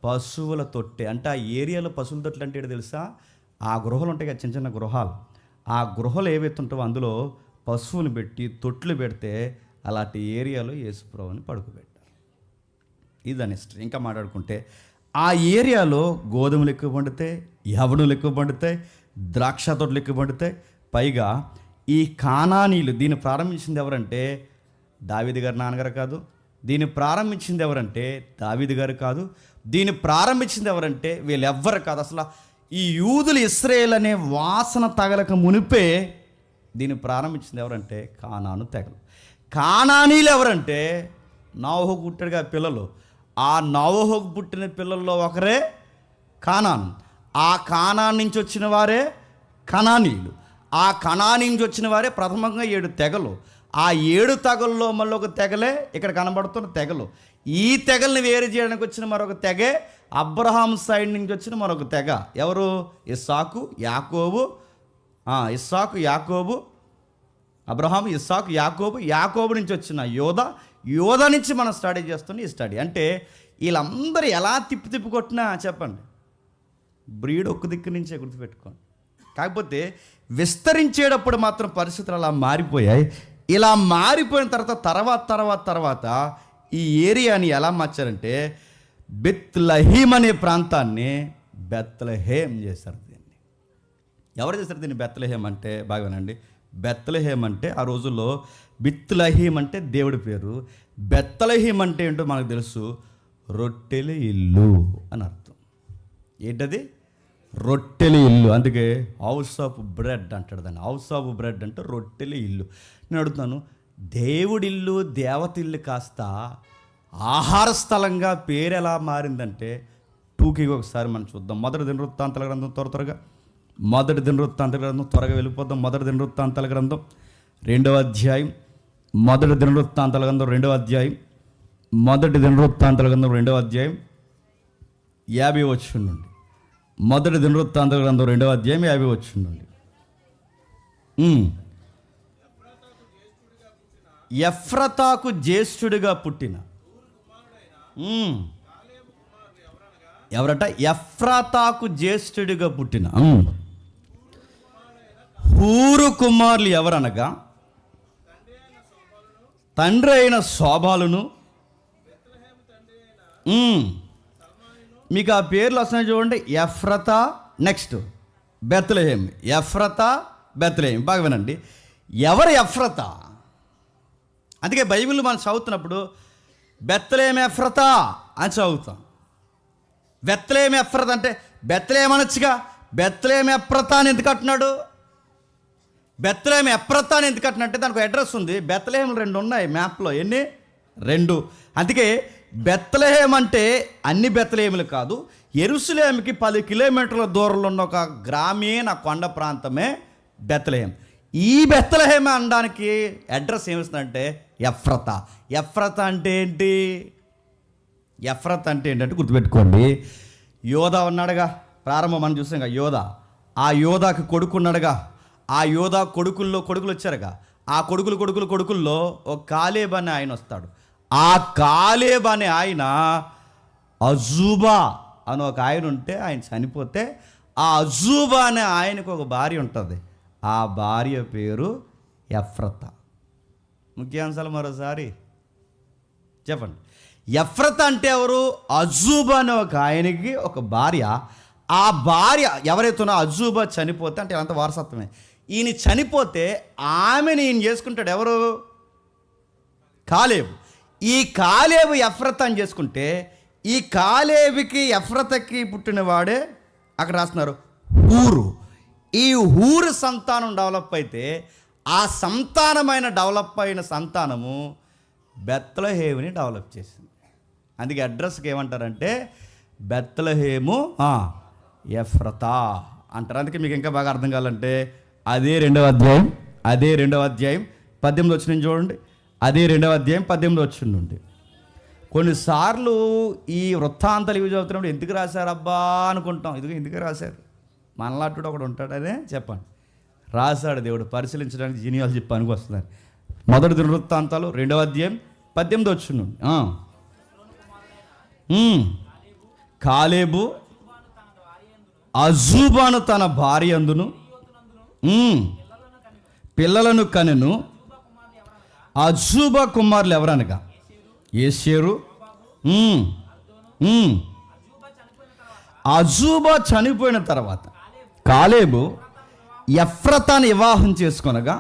పశువుల తొట్టె. అంటే ఆ ఏరియాలో పశువుల తొట్టెలు అంటే ఏంటో తెలుసా, ఆ గృహలు ఉంటాయి కదా, చిన్న చిన్న గృహాలు. ఆ గృహలు ఏవైతే ఉంటావో అందులో పశువులు పెట్టి తొట్లు పెడితే అలాంటి ఏరియాలో యేసు ప్రభువుని పడుకోబెట్టారు. ఇదని హిస్టరీ. ఇంకా మాట్లాడుకుంటే ఆ ఏరియాలో గోధుమలు ఎక్కువ పండుతాయి, యవనులు ఎక్కువ పండుతాయి, ద్రాక్ష తోటలు ఎక్కువ పండుతాయి. పైగా ఈ కానానీయులు, దీన్ని ప్రారంభించింది ఎవరంటే దావీదు గారి నాన్నగారు కాదు, దీన్ని ప్రారంభించింది ఎవరంటే దావీదు గారు కాదు, దీన్ని ప్రారంభించింది ఎవరంటే వీళ్ళెవ్వరు కాదు. అసలు ఈ యూదులు ఇశ్రాయేల్ అనే వాసన తగలక మునిపే దీన్ని ప్రారంభించింది ఎవరంటే కానాను తెగలు. కానానీయులు ఎవరంటే నోవహుకు పుట్టాడుగా పిల్లలు, ఆ నోవహుకు పుట్టిన పిల్లల్లో ఒకరే కానాను. ఆ కానాన్ నుంచి వచ్చిన వారే కనానీయులు. ఆ కనానీ నుంచి వచ్చిన వారే ప్రథమంగా 7 తెగలు. ఆ 7 తెగల్లో మళ్ళీ ఒక తెగలే ఇక్కడ కనబడుతున్న తెగలు. ఈ తెగల్ని వేరు చేయడానికి వచ్చిన మరొక తెగే అబ్రహాం సైడ్ నుంచి వచ్చిన మరొక తెగ. ఎవరు? ఇస్సాకు, యాకోబు. అబ్రహాం, ఇస్సాకు, యాకోబు నుంచి వచ్చిన యోధ నుంచి మనం స్టడీ చేస్తున్న ఈ స్టడీ. అంటే వీళ్ళందరూ ఎలా తిప్పి కొట్టినా చెప్పండి, బ్రీడ్ ఒక్క దిక్కు నుంచే గుర్తుపెట్టుకోండి. కాకపోతే విస్తరించేటప్పుడు మాత్రం పరిస్థితులు అలా మారిపోయాయి. ఇలా మారిపోయిన తర్వాత ఈ ఏరియాని ఎలా మార్చారంటే బెత్లెహేమ్ అనే ప్రాంతాన్ని బెత్లెహేమ్ చేశారు. దీన్ని ఎవరు చేశారు? దీన్ని బెత్లెహేమ్ అంటే బాగానండి, బెత్లెహేమ్ అంటే ఆ రోజుల్లో బెత్లెహేమ్ అంటే దేవుడి పేరు. బెత్లెహేమ్ అంటే ఏంటో మనకు తెలుసు, రొట్టెల ఇల్లు అని అర్థం. ఏంటది? రొట్టెల ఇల్లు. అందుకే హౌస్ ఆఫ్ బ్రెడ్ అంటాడు దాన్ని. హౌస్ ఆఫ్ బ్రెడ్ అంటే రొట్టెల ఇల్లు. నేను అడుగుతున్నాను, దేవుడిల్లు, దేవత ఇల్లు కాస్త ఆహార స్థలంగా పేరు ఎలా మారిందంటే టూకీగా ఒకసారి మనం చూద్దాం. మొదటి దినవృత్తాంతాల గ్రంథం త్వరగా వెళ్ళిపోద్దాం. మొదటి దినవృత్తాంతాల గ్రంథం 2వ అధ్యాయం. మొదటి దినవృత్తాంతాల గ్రంథం 2వ అధ్యాయం. మొదటి దినవృత్తాంతాల గ్రంథం 2వ అధ్యాయం 50 వచనం నుండి. మొదటి దినవృత్తాంతాల గ్రంథం 2వ అధ్యాయం 50 వచనం నుండి. ఎఫ్రతాకు జ్యేష్ఠుడిగా పుట్టిన ఎవరట? ఎఫ్రాతాకు జ్యేష్ఠుడిగా పుట్టిన హూరు కుమారులు ఎవరనగా తండ్రి అయిన శోభాలును. మీకు ఆ పేర్లు వస్తున్నాయి చూడండి. Ephrathah, next Bethlehem. Ephrathah, Bethlehem. బాగా వినండి. ఎవరు ఎఫ్రతా? అందుకే బైబిల్ మనం చదువుతున్నప్పుడు బెత్లెహేం ఎఫ్రతా అని చదువుతాం. బెత్లెహేం ఎఫ్రతా అంటే బెత్లెహేం అనొచ్చుగా. బెత్లెహేం ఎఫ్రతా అని ఎందుకు అంటున్నాడు? బెత్లెహేం ఎఫ్రతా అని ఎందుకు అంటున్నట్టే దానికి అడ్రస్ ఉంది. బెత్లెహేంలు 2 ఉన్నాయి మ్యాప్లో. ఎన్ని? 2. అందుకే బెత్లెహేం అంటే అన్ని బెత్లెహేములు కాదు, యెరూషలేముకి 10 కిలోమీటర్ల దూరంలో ఉన్న ఒక గ్రామీణ కొండ ప్రాంతమే బెత్లెహేం. ఈ బెత్లెహేం అనడానికి అడ్రస్ ఏమిస్తుందంటే ఎఫ్రతా. ఎఫ్రతా అంటే ఏంటి? ఎఫ్రతా అంటే ఏంటంటే గుర్తుపెట్టుకోండి. యోధా ఉన్నాడుగా, ప్రారంభం మనం చూసాం కదా యోధా. ఆ యోధాకి కొడుకున్నాడుగా. ఆ యోధా కొడుకులు వచ్చారుగా. ఆ కొడుకుల్లో ఒక కాలేబ్ అనే ఆయన వస్తాడు. ఆ కాలేబ్ అనే ఆయన అజూబా అని ఒక ఆయన ఉంటే ఆయన చనిపోతే ఆ అజూబా అనే ఆయనకు ఒక భార్య ఉంటుంది. ఆ భార్య పేరు ఎఫ్రతా. ముఖ్యాంశాలు మరోసారి చెప్పండి. ఎఫ్రతా అంటే ఎవరు? అజూబా అనే ఒక ఆయనకి ఒక భార్య. ఆ భార్య ఎవరైతే ఉన్నా అజూబా చనిపోతే అంటే అంత వారసత్వమే. ఈయన చనిపోతే ఆమెను ఈయన చేసుకుంటాడు. ఎవరు? కాలేబు. ఈ కాలేబు ఎఫ్రతా అని చేసుకుంటే ఈ కాలేబుకి ఎఫ్రతాకి పుట్టినవాడే అక్కడ రాస్తున్నారు హూరు. ఈ హూరు సంతానం డెవలప్ అయితే ఆ సంతానమైన డెవలప్ అయిన సంతానము బెత్లెహేముని డెవలప్ చేసింది. అందుకే అడ్రస్కి ఏమంటారంటే బెత్లెహేము ఎఫ్రతా అంటారు. అందుకే మీకు ఇంకా బాగా అర్థం కావాలంటే అదే 2వ అధ్యాయం 18 వచ్చిన చూడండి. అదే 2వ అధ్యాయం 18 వచ్చిన నుండి. కొన్నిసార్లు ఈ వృత్తాంతాలు ఇవి చదువుతున్నప్పుడు ఎందుకు రాశారబ్బా అనుకుంటాం. ఎందుకు రాశారు? మనలాంటి ఒకడు ఉంటాడనే చెప్పండి. రాశాడు దేవుడు పరిశీలించడానికి జీనియాలజీ పనికి వస్తున్నారు. మొదటి దినవృత్తాంతాలు 2వ అధ్యాయం 18 వచ్చిన నుండి. కాలేబు అజూబాను తన భార్య అందును పిల్లలను కనెను. అజూబా కుమారులు ఎవరనగా ఏషేరు. అజూబా చనిపోయిన తర్వాత కాలేబు ఎఫ్రతాను వివాహం చేసుకొనగా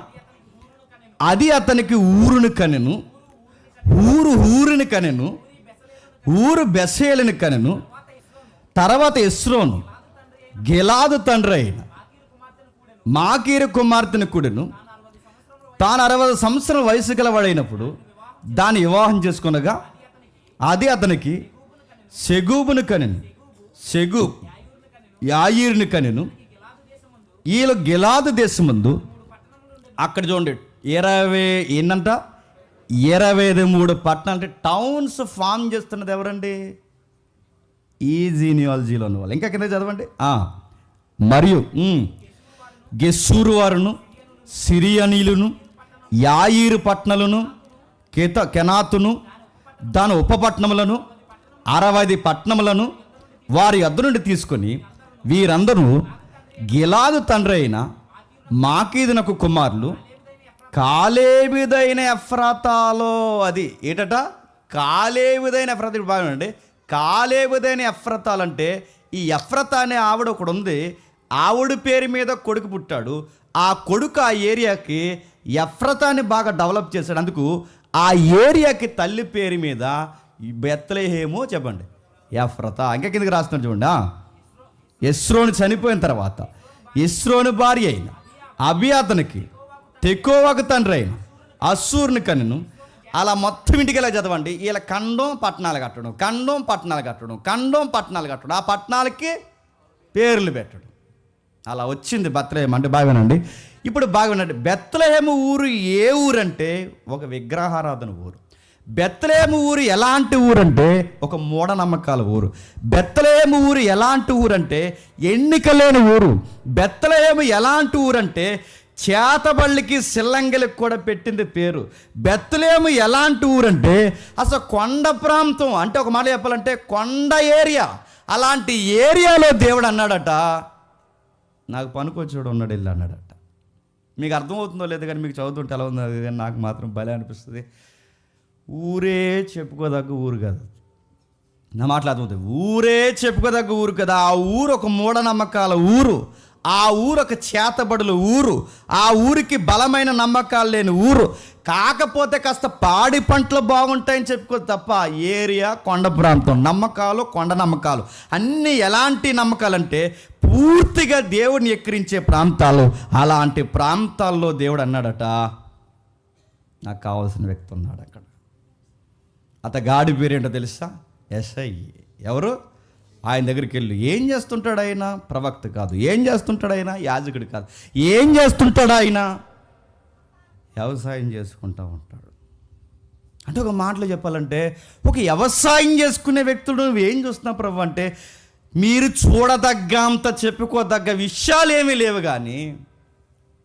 అది అతనికి ఊరుని కనెను. ఊరుని కనెను. ఊరు బెసేలుని కనెను. తర్వాత ఎస్రోను గిలాదు తండ్రి అయిన మాకీరు కుమార్తెను కూడెను. తాను 60 సంవత్సరం వయసు గలవాడైనప్పుడు దాన్ని వివాహం చేసుకొనగా అది అతనికి సెగూబును కనెను. సెగూబ్ యాయీరుని కనెను. వీళ్ళు గిలాదు దేశమందు అక్కడ చూడండి 23 పట్టణాలు అంటే టౌన్స్ ఫామ్ చేస్తున్నది ఎవరండి? ఈ జీనియాలజీలో ఉన్న వాళ్ళు. ఇంకా కింద చదవండి. మరియు గెస్సూరు వారును సిరియనీలును యాయీరు పట్టణాలను కెనాతును దాని ఉపపట్టణములను 60 పట్టణములను వారి యొద్ద నుండి తీసుకొని వీరందరూ గిలాదు తండ్రి అయిన మాకీదునకు కుమారులు కాలేబుదైన ఎఫ్రాతాలో. అది ఏటట? కాలేబుదైన ఎఫ్రాతా. బాగుండండి. కాలేబుదైన ఎఫ్రాతాలంటే ఈ ఎఫ్రతా అనే ఆవిడ ఒకడు ఉంది. ఆవిడ పేరు మీద కొడుకు పుట్టాడు. ఆ కొడుకు ఆ ఏరియాకి ఎఫ్రతాని బాగా డెవలప్ చేశాడు. అందుకు ఆ ఏరియాకి తల్లి పేరు మీద బెత్లెహేము చెప్పండి ఎఫ్రతా. ఇంకా కిందకి రాస్తున్నాడు చూడండి. ఎస్రోను చనిపోయిన తర్వాత ఎస్రోను భార్య అయిన అబియాతనికి తెకోవకు తండ్రి అయిన అస్సూరుని కనెను. అలా మొత్తం ఇంటికి వెళ్ళి చదవండి. వీళ్ళ ఖండం పట్టణాలు కట్టడం, ఆ పట్టణాలకి పేర్లు పెట్టడం. అలా వచ్చింది బెత్లెహేం అంటే. బాగానండి. ఇప్పుడు బాగానండి. బెత్లెహేము ఊరు ఏ ఊరంటే ఒక విగ్రహారాధన ఊరు. బెత్లెహేము ఊరు ఎలాంటి ఊరంటే ఒక మూఢనమ్మకాల ఊరు. బెత్లెహేము ఊరు ఎలాంటి ఊరంటే ఎన్నిక లేని ఊరు. బెత్లెహేము ఎలాంటి ఊరంటే చేతబళ్ళకి సిల్లంగిలకు కూడా పెట్టింది పేరు. బెత్లెహేము ఎలాంటి ఊరంటే అసలు కొండ ప్రాంతం అంటే ఒక మాట చెప్పాలంటే కొండ ఏరియా. అలాంటి ఏరియాలో దేవుడు అన్నాడట, నాకు పనికొచ్చాడు ఉన్నాడు వెళ్ళి అన్నాడట. మీకు అర్థమవుతుందో లేదో కానీ మీకు చదువుతుంటే ఎలా ఉందో కానీ నాకు మాత్రం భలే అనిపిస్తుంది. ఊరే చెప్పుకోదగ్గ ఊరు కదా, నా మాటలు అర్థమవుతుంది. ఊరే చెప్పుకోదగ్గ ఊరు కదా. ఆ ఊరు ఒక మూఢనమ్మకాల ఊరు, ఆ ఊరు ఒక చేతబడుల ఊరు, ఆ ఊరికి బలమైన నమ్మకాలు లేని ఊరు. కాకపోతే కాస్త పాడి పంటలు బాగుంటాయని చెప్పుకో తప్ప ఏరియా కొండ ప్రాంతం, నమ్మకాలు కొండ నమ్మకాలు అన్నీ ఎలాంటి నమ్మకాలంటే పూర్తిగా దేవుడిని ఎక్కిరించే ప్రాంతాలు. అలాంటి ప్రాంతాల్లో దేవుడు అన్నాడట, నాకు కావాల్సిన వ్యక్తి ఉన్నాడు అక్కడ. అతగాడి పేరేంటో తెలుసా? ఎస్ఐ. ఎవరు? ఆయన దగ్గరికి వెళ్ళు. ఏం చేస్తుంటాడు ఆయన? ప్రవక్త కాదు. ఏం చేస్తుంటాడు ఆయన? యాజకుడు కాదు. ఏం చేస్తుంటాడు ఆయన? వ్యవసాయం చేసుకుంటూ ఉంటాడు. అంటే ఒక మాటలో చెప్పాలంటే ఒక వ్యవసాయం చేసుకునే వ్యక్తుడు నువ్వేం చూస్తున్నావు ప్రభు అంటే, మీరు చూడదగ్గంత చెప్పుకోదగ్గ విషయాలు ఏమీ లేవు. కానీ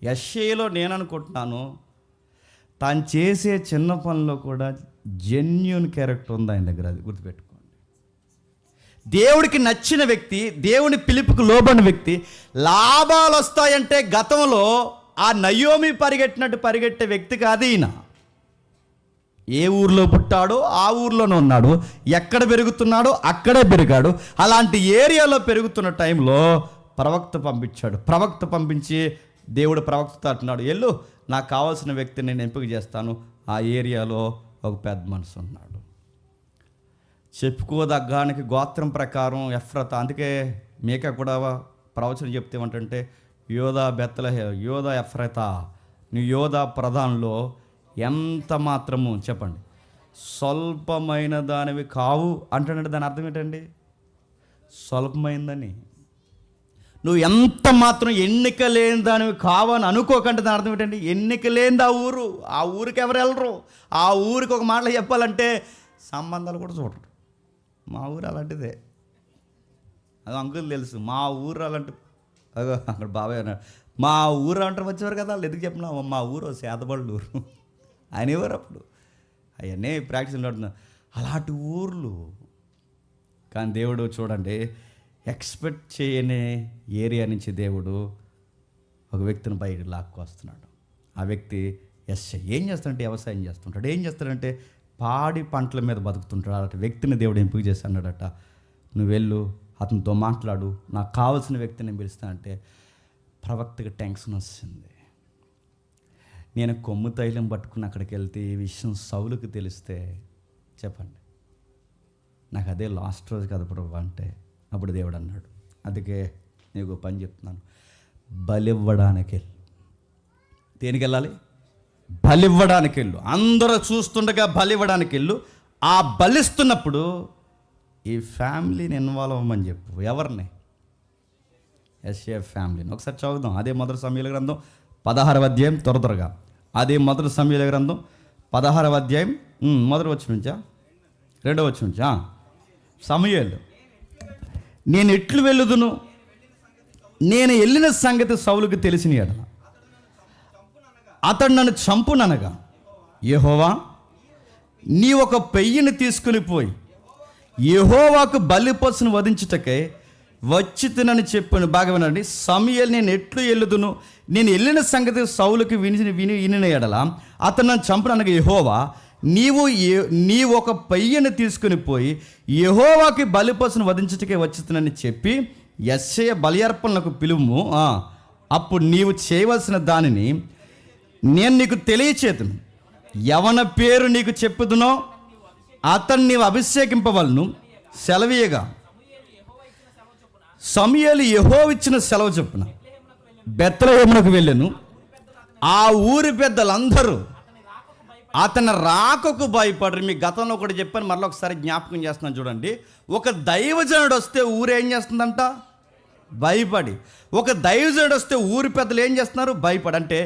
యెషయాలో నేను అనుకుంటున్నాను, తాను చేసే చిన్న పనిలో కూడా జెన్యూన్ క్యారెక్టర్ ఉంది ఆయన దగ్గర. అది గుర్తుపెట్టుకోండి. దేవుడికి నచ్చిన వ్యక్తి, దేవుని పిలుపుకు లోబడిన వ్యక్తి. లాభాలు వస్తాయంటే గతంలో ఆ నయోమి పరిగెట్టినట్టు పరిగెట్టే వ్యక్తి కాదు ఈయన. ఏ ఊర్లో పుట్టాడో ఆ ఊర్లోనే ఉన్నాడు, ఎక్కడ పెరుగుతున్నాడో అక్కడే పెరిగాడు. అలాంటి ఏరియాలో పెరుగుతున్న టైంలో ప్రవక్త పంపించాడు. ప్రవక్త పంపించి దేవుడు ప్రవక్తతో అంటున్నాడు, ఎల్లు, నాకు కావాల్సిన వ్యక్తిని నేను ఎంపిక చేస్తాను. ఆ ఏరియాలో ఒక పెద్ద మనిషి ఉన్నాడు. చెప్పుకోదగ్గానికి గోత్రం ప్రకారం ఎఫ్రత. అందుకే మీకా కూడా ప్రవచనం చెప్తే ఏమంటే, యోధా బెత్లెహేం, యోధా ఎఫ్రత, నీ యోధా ప్రధానంలో ఎంత మాత్రము చెప్పండి స్వల్పమైన దానివి కావు అంటాడంటే దాని అర్థం ఏంటండి? స్వల్పమైందని. నువ్వు ఎంత మాత్రం ఎన్నిక లేని దానివి కావని అనుకోకంటే దాని అర్థం ఏంటండి? ఎన్నిక లేనిది ఆ ఊరు. ఆ ఊరికి ఎవరు వెళ్ళరు. ఆ ఊరికి ఒక మాటలో చెప్పాలంటే సంబంధాలు కూడా చూడరు. మా ఊరు అలాంటిదే. అది అంకుల్ తెలుసు. మా ఊరు అలాంటి, అదో అక్కడ బాబాయ్ అన్నాడు, మా ఊరు అంటారు వచ్చేవారు కదా. వాళ్ళు ఎందుకు చెప్పినా మా ఊరు సేతబళ్ళు ఊరు అనేవారు అప్పుడు. అవన్నీ ప్రాక్టీస్ ఆడుతున్నారు అలాంటి ఊర్లు. కానీ దేవుడు చూడండి, ఎక్స్పెక్ట్ చేయని ఏరియా నుంచి దేవుడు ఒక వ్యక్తిని బయట లాక్కొస్తున్నాడు. ఆ వ్యక్తి ఎస్ఐ. ఏం చేస్తాడంటే వ్యవసాయం చేస్తుంటాడు. ఏం చేస్తాడంటే పాడి పంటల మీద బతుకుతుంటాడు. అలాంటి వ్యక్తిని దేవుడు ఎంపిక చేసి అన్నాడట, నువ్వు వెళ్ళు, అతనితో మాట్లాడు, నాకు కావాల్సిన వ్యక్తిని పిలుస్తానంటే ప్రవక్తకి టెన్షన్ వస్తుంది. నేను కొమ్ము తైలం పట్టుకుని అక్కడికి వెళ్తే ఈ విషయం సౌలుకి తెలిస్తే చెప్పండి, నాకు అదే లాస్ట్ రోజు కదా ప్రభు అంటే. అప్పుడు దేవుడు అన్నాడు, అందుకే నీకు పని చెప్తున్నాను, బలివ్వడానికి వెళ్ళు. దేనికి వెళ్ళాలి? బలివ్వడానికి వెళ్ళు. అందరూ చూస్తుండగా బలివ్వడానికి వెళ్ళు. ఆ బలిస్తున్నప్పుడు ఈ ఫ్యామిలీని ఇన్వాల్వ్ అవ్వమని చెప్పు. ఎవరిని? యెషయా ఫ్యామిలీని. ఒకసారి చదువుదాం. అదే మొదటి సమూయేలు గ్రంథం 16వ అధ్యాయం, త్వరగా. అదే మొదటి సమూయేలు గ్రంథం 16వ అధ్యాయం మొదటి వచ్చిన నుంచా 2వ వచ్చిన నుంచా. సమూయేలు, నేను ఎట్లు వెళ్ళుదును, నేను వెళ్ళిన సంగతి సౌలుకి తెలిసిన ఎడల అతడు నన్ను చంపుననగా, యెహోవా నీ ఒక పెయ్యిని తీసుకుని పోయి యెహోవాకు బలిపశును వధించుటకై వచ్చి తినని చెప్పాను. బాగా వినండి. సమూయేలు, నేను ఎట్లు వెళ్ళుదును, నేను వెళ్ళిన సంగతి సౌలుకి వినిన ఎడల అతను నన్ను చంపుననగా, యెహోవా నీవు ఒక పెయ్యిని తీసుకుని పోయి యెహోవాకి బలిపశును వధించుటకై వచ్చి తినని చెప్పి యెషయా బలి అర్పణలకు పిలువుము. అప్పుడు నీవు చేయవలసిన దానిని నేను నీకు తెలియచేతును. యవన పేరు నీకు చెప్పుదునో అతన్ని నీవు అభిషేకింపవలను సెలవీయగా. సమూయేలు యెహోవా ఇచ్చిన సెలవు చొప్పున బెత్లెహేమునకు వెళ్ళెను. ఆ ఊరి పెద్దలందరూ అతని రాకకు భయపడరు. మీ గతంలో కూడా చెప్పాను, మరలా ఒకసారి జ్ఞాపకం చేస్తున్నాను చూడండి. ఒక దైవజనుడు వస్తే ఊరు ఏం చేస్తుందంట? భయపడి. ఒక దైవజనుడు వస్తే ఊరి పెద్దలు ఏం చేస్తున్నారు? భయపడి. అంటే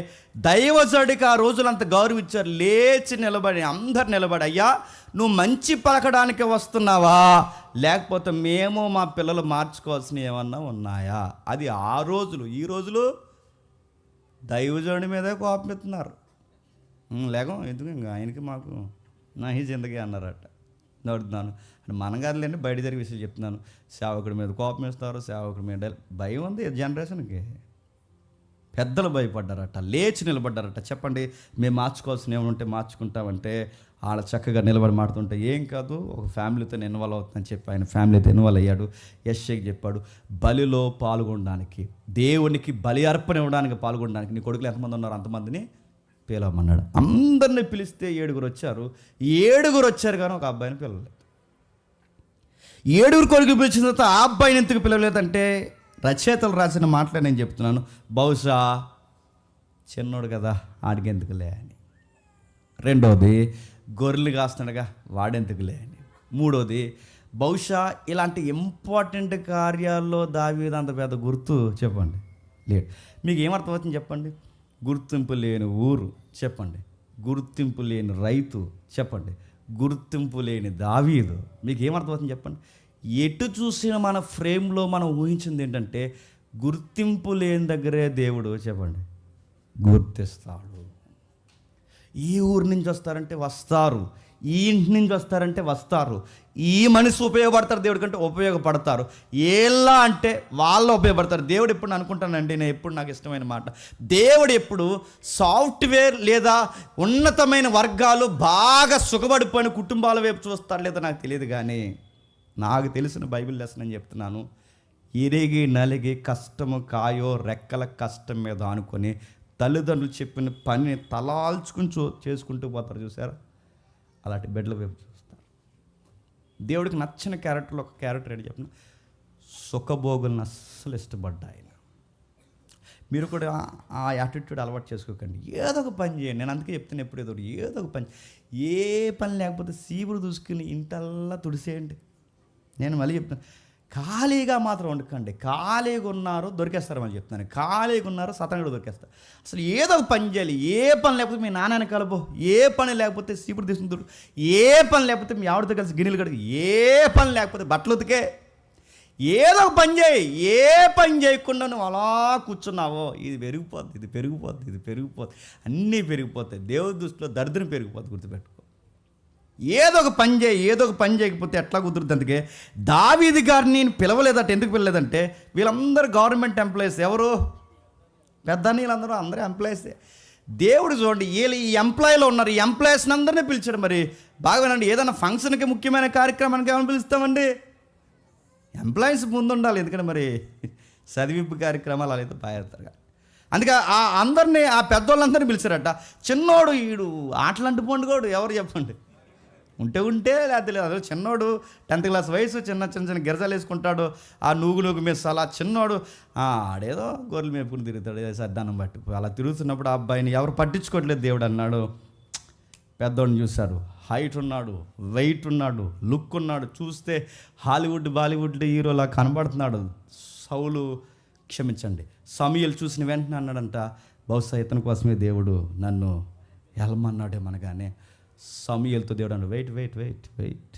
దైవజనుడికి ఆ రోజులు అంత గౌరవం ఇచ్చారు. లేచి నిలబడి, అందరు నిలబడి, అయ్యా నువ్వు మంచి పలకడానికి వస్తున్నావా, లేకపోతే మేము మా పిల్లలు మార్చుకోవాల్సిన ఏమన్నా ఉన్నాయా? అది ఆ రోజులు. ఈ రోజులు దైవజనుడి మీదే కోపం ఎత్తున్నారు. లేకం ఎందుకు ఇంకా ఆయనకి మాకు నా ఈ జిందగీ అన్నారట. నడుతున్నాను అంటే మనగారులేండి బయట జరిగే విషయాలు చెప్తున్నాను. సేవకుడి మీద కోపం వేస్తారు, సేవకుడి మీద భయం ఉంది జనరేషన్కి. పెద్దలు భయపడ్డారట, లేచి నిలబడ్డారట. చెప్పండి, మేము మార్చుకోవాల్సిన ఏమైనా ఉంటే మార్చుకుంటామంటే వాళ్ళ చక్కగా నిలబడి మాడుతుంటే ఏం కాదు, ఒక ఫ్యామిలీతో ఇన్వాల్వ్ అవుతుందని చెప్పి ఆయన ఫ్యామిలీతో ఇన్వాల్వ్ అయ్యాడు. యెషయాకి చెప్పాడు, బలిలో పాల్గొనడానికి, దేవునికి బలి అర్పణ ఇవ్వడానికి పాల్గొనడానికి నీ కొడుకులు ఎంతమంది ఉన్నారు అంతమందిని పిలవమన్నాడు. అందరిని పిలిస్తే 7 వచ్చారు. 7 వచ్చారు కానీ ఒక అబ్బాయిని పిలవలేదు. 7 కొడుకు పిలిచిన తర్వాత ఆ అబ్బాయిని ఎందుకు పిలవలేదంటే రచయితలు రాసిన మాటలే నేను చెప్తున్నాను. బహుశా చిన్నోడు కదా ఆడికెందుకులే అని. రెండోది, గొర్రెలు కాస్తున్నాడుగా వాడెందుకులే అని. మూడోది, బహుశా ఇలాంటి ఇంపార్టెంట్ కార్యాల్లో దావీదు అంత పెద్ద గుర్తు చెప్పండి లేడు. మీకు ఏమర్థమవుతుంది చెప్పండి? గుర్తింపు లేని ఊరు చెప్పండి, గుర్తింపు లేని రైతు చెప్పండి, గుర్తింపు లేని దావీదు. మీకు ఏమర్థమవుతుంది చెప్పండి? ఎటు చూసిన మన ఫ్రేమ్లో మనం ఊహించింది ఏంటంటే గుర్తింపు లేని దగ్గరే దేవుడు చెప్పండి గుర్తిస్తాడు. ఈ ఊరి నుంచి వస్తారంటే వస్తారు, ఈ ఇంటి నుంచి వస్తారంటే వస్తారు, ఈ మనిషి ఉపయోగపడతారు దేవుడి కంటే ఉపయోగపడతారు, ఎలా అంటే వాళ్ళు ఉపయోగపడతారు. దేవుడు ఎప్పుడు అనుకుంటానండి, నేను ఎప్పుడు నాకు ఇష్టమైన మాట, దేవుడు ఎప్పుడు సాఫ్ట్వేర్ లేదా ఉన్నతమైన వర్గాలు బాగా సుఖపడిపోయిన కుటుంబాల వైపు చూస్తారు లేదా నాకు తెలియదు, కానీ నాకు తెలిసిన బైబిల్ లెసన్ అని చెప్తున్నాను. ఇరిగి నలిగి కష్టము కాయో రెక్కల కష్టం మీద అనుకొని తల్లిదండ్రులు చెప్పిన పని తలాల్చుకుని చేసుకుంటూ పోతారు చూసారా, అలాంటి బిడ్డల వైపు చూస్తారు. దేవుడికి నచ్చిన క్యారెక్టర్లో ఒక క్యారెక్టర్ ఏంటి చెప్పిన, సుఖభోగులను అస్సలు ఇష్టపడ్డా ఆయన. మీరు కూడా ఆ యాటిట్యూడ్ అలవాటు చేసుకోకండి, ఏదో ఒక పని చేయండి. నేను అందుకే చెప్తాను ఎప్పుడు ఏదో ఒక పని, ఏ పని లేకపోతే సీపురు దూసుకుని ఇంటల్లా తుడిసేయండి. నేను మళ్ళీ చెప్తాను, ఖాళీగా మాత్రం వండుకండి. ఖాళీగా ఉన్నారు దొరికేస్తారు, మళ్ళీ చెప్తాను, ఖాళీగా ఉన్నారు సతంగా దొరికేస్తారు. అసలు ఏదో ఒక పని చేయాలి. ఏ పని లేకపోతే మీ నాన్నని కలపో, ఏ పని లేకపోతే సీపుడు తీసుకుని, ఏ పని లేకపోతే మీ ఆవిడతో కలిసి గిన్నెలు కడిగి, ఏ పని లేకపోతే బట్టలు ఉతికే, ఏదో ఒక పని చేయి. ఏ పని చేయకుండా నువ్వు అలా కూర్చున్నావో ఇది పెరిగిపోద్ది, ఇది పెరిగిపోద్ది, ఇది పెరిగిపోద్ది, అన్నీ పెరిగిపోతాయి. దేవుడి దృష్టిలో దరిద్రం పెరిగిపోద్ది, గుర్తుపెట్టుకో. ఏదో ఒక పని చేయి, ఏదో ఒక పని చేయకపోతే ఎట్లా కుదురుతుంది. అందుకే దావీదు గారిని నేను పిలవలేదట. ఎందుకు పిలవలేదంటే వీళ్ళందరూ గవర్నమెంట్ ఎంప్లాయీస్. ఎవరు పెద్ద వీళ్ళందరూ అందరూ ఎంప్లాయీసే. దేవుడు చూడండి, వీళ్ళు ఈ ఎంప్లాయీలో ఉన్నారు, ఈ ఎంప్లాయీస్ని అందరినీ పిలిచాడు. మరి బాగానండి, ఏదైనా ఫంక్షన్కి ముఖ్యమైన కార్యక్రమానికి ఏమైనా పిలుస్తామండి, ఎంప్లాయీస్ ముందు ఉండాలి. ఎందుకంటే మరి చదివింపు కార్యక్రమాలు అలా అయితే బాగా. అందుకే ఆ అందరినీ, ఆ పెద్దోళ్ళందరినీ పిలిచారట. చిన్నోడు ఈడు ఆటలంటి పండుగోడు ఎవరు చెప్పండి, ఉంటే లేకపోతే లేదు. అదే చిన్నోడు 10th క్లాస్ వయసు, చిన్న గిరజాలు వేసుకుంటాడు, ఆ నూగు మీద అలా చిన్నోడు ఆడేదో గొర్రెలు మేపుకుని తిరుగుతాడు సర్దానం బట్టి. అలా తిరుగుతున్నప్పుడు ఆ అబ్బాయిని ఎవరు పట్టించుకోవట్లేదు. దేవుడు అన్నాడు, పెద్దోడిని చూశారు, హైట్ ఉన్నాడు, వెయిట్ ఉన్నాడు, లుక్ ఉన్నాడు, చూస్తే హాలీవుడ్ బాలీవుడ్ హీరోలా కనబడుతున్నాడు. సౌలు సమూయేలు చూసిన వెంటనే అన్నాడంట, బహుశా ఇతని కోసమే దేవుడు నన్ను వెళ్ళమన్నాడేమనగానే సమూయేలుతో దేవుడు అన్నాడు, వెయిట్.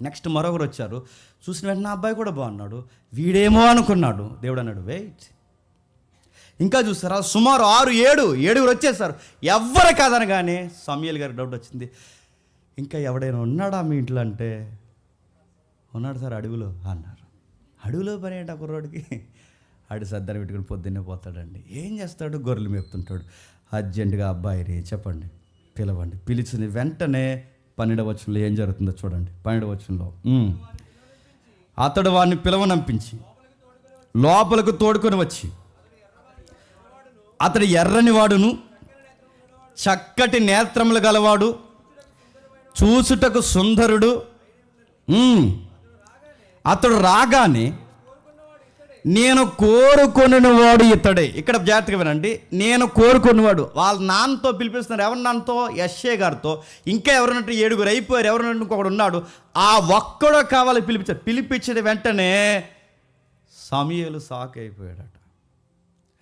నెక్స్ట్ మరొకరు వచ్చారు, చూసిన వెంటనే అబ్బాయి కూడా బాగున్నాడు, వీడేమో అనుకున్నాడు. దేవుడు అన్నాడు వెయిట్. ఇంకా చూస్తారా, సుమారు 6-7 వచ్చేసారు, ఎవ్వరు కాదనగానే సమూయేలు గారికి డౌట్ వచ్చింది, ఇంకా ఎవడైనా ఉన్నాడా మీ ఇంట్లో అంటే, ఉన్నాడు సార్ అడవిలో అన్నారు. అడవిలో పని ఏంటి ఆ కుర్రోడికి, ఆడు సర్దాన్ని పెట్టుకుని పొద్దున్నే పోతాడండి. ఏం చేస్తాడు, గొర్రెలు మేపుతుంటాడు. అర్జెంటుగా అబ్బాయిని చెప్పండి పిలవండి. పిలిచిన వెంటనే 12వ వచనంలో ఏం జరుగుతుందో చూడండి. 12వ వచనంలో అతడు వాడిని పిలవనంపించి లోపలకు తోడుకొని వచ్చి, అతడు ఎర్రని వాడును చక్కటి నేత్రములు గలవాడు, చూసుటకు సుందరుడు. అతడు రాగానే నేను కోరుకొనివాడు ఇతడే. ఇక్కడ జాగ్రత్తగా వినండి, నేను కోరుకున్నవాడు. వాళ్ళ నాన్నతో పిలిపిస్తున్నారు. ఎవరి నాన్నతో? యెషయా గారితో. ఇంకా ఎవరన్నట్టు 7 అయిపోయారు, ఎవరన్నట్టు ఇంకొకడు ఉన్నాడు. ఆ ఒక్కడో కావాలి పిలిపించారు. పిలిపించిన వెంటనే సమూయేలు షాక్ అయిపోయాడట.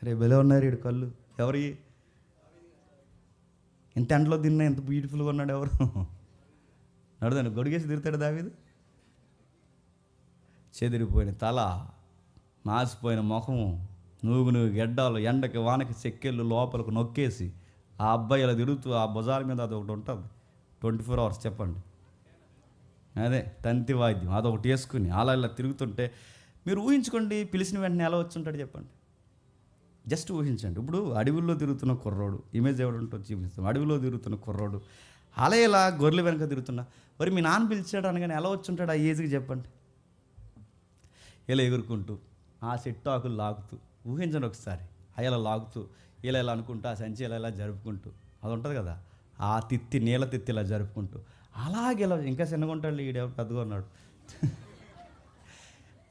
అరే భలే ఉన్నారు ఈడు కళ్ళు, ఎవరి ఇంత ఎండలో తిన్నా ఎంత బ్యూటిఫుల్గా ఉన్నాడు, ఎవరు నడుదాను గొడిగేసి తిరుగుతాడు దావీదు. చెదిరిపోయిన తల, మాసిపోయిన ముఖము, నూగు గెడ్డాలు, ఎండకి వానకి చెక్కెళ్ళు లోపలకు నొక్కేసి ఆ అబ్బాయి అలా తిరుగుతూ ఆ భుజాల మీద అది ఒకటి ఉంటుంది 24 hours చెప్పండి. అదే తంతి వాయిద్యం అదొకటి వేసుకుని అలా ఇలా తిరుగుతుంటే మీరు ఊహించుకోండి, పిలిచిన వెంటనే ఎలా వచ్చుంటాడు చెప్పండి. జస్ట్ ఊహించండి. ఇప్పుడు అడవుల్లో తిరుగుతున్న కుర్రోడు, ఇమేజ్ ఎవడు ఉంటుంది చూపిస్తాం. అడవిలో తిరుగుతున్న కుర్రోడు అలా ఇలా గొర్రెల వెనక తిరుగుతున్నా, మరి మీ నాన్న పిలిచాడు అనగానే ఎలా వచ్చుంటాడు ఆ ఏజ్కి చెప్పండి. ఇలా ఎగురుకుంటూ ఆ చెట్టు ఆకులు లాగుతూ, ఊహించండి ఒకసారి, ఇలా లాగుతూ ఇలా ఇలా అనుకుంటూ ఆ సంచి ఇలా ఇలా జరుపుకుంటూ, అది ఉంటుంది కదా ఆ తిత్తి నీళ్ళ తిత్తి ఇలా జరుపుకుంటూ అలాగే ఇలా, ఇంకా చిన్నగా ఉంటాడు ఈడెవరు పెద్దగా ఉన్నాడు,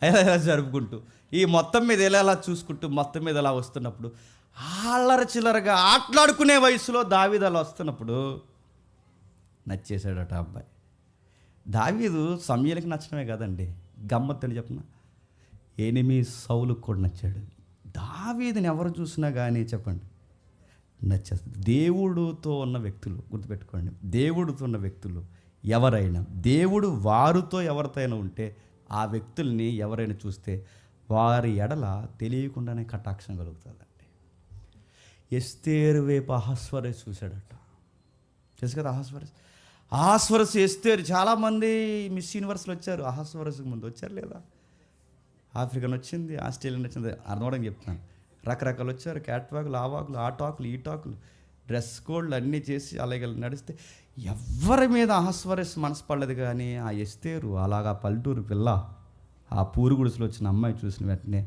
ఇలా ఇలా జరుపుకుంటూ ఈ మొత్తం మీద ఇలా ఇలా చూసుకుంటూ మొత్తం మీద ఇలా వస్తున్నప్పుడు అల్లర చిల్లరగా ఆటలాడుకునే వయసులో దావీదు అలా వస్తున్నప్పుడు నచ్చేసాడట అబ్బాయి. దావీదు సమూయేలుకి నచ్చడమే కదండి, గమ్మత్తని చెప్పిన సౌలుకు కూడా నచ్చాడు. దావీదుని ఎవరు చూసినా కానీ చెప్పండి నచ్చేస్తుంది. దేవుడితో ఉన్న వ్యక్తులు గుర్తుపెట్టుకోండి, దేవుడితో ఉన్న వ్యక్తులు ఎవరైనా, దేవుడు వారితో ఎవరితో అయినా ఉంటే ఆ వ్యక్తుల్ని ఎవరైనా చూస్తే వారి ఎడల తెలియకుండానే కటాక్షం కలుగుతుందండి. ఎస్తేరు వైపు అహస్వరస్ చూశాడట, తెలుసు కదా అహస్వరస్ ఎస్తేరు. చాలామంది మిస్ యూనివర్స్లో వచ్చారు, అహస్వరస్కి ముందు వచ్చారు లేదా? ఆఫ్రికన్ వచ్చింది, ఆస్ట్రేలియన్ వచ్చింది, అర్థమవడం చెప్తాను. రకరకాలు వచ్చారు, క్యాట్వాకులు, ఆవాకులు, ఆటాకులు, ఈటాకులు, డ్రెస్ కోడ్లు అన్నీ చేసి అలాగే నడిస్తే ఎవరి మీద అహస్వరస్ మనసు పడలేదు. కానీ ఆ ఎస్తేరు అలాగా పల్లెటూరు పిల్ల ఆ పూరు గుడిసెలో వచ్చిన అమ్మాయి చూసిన వెంటనే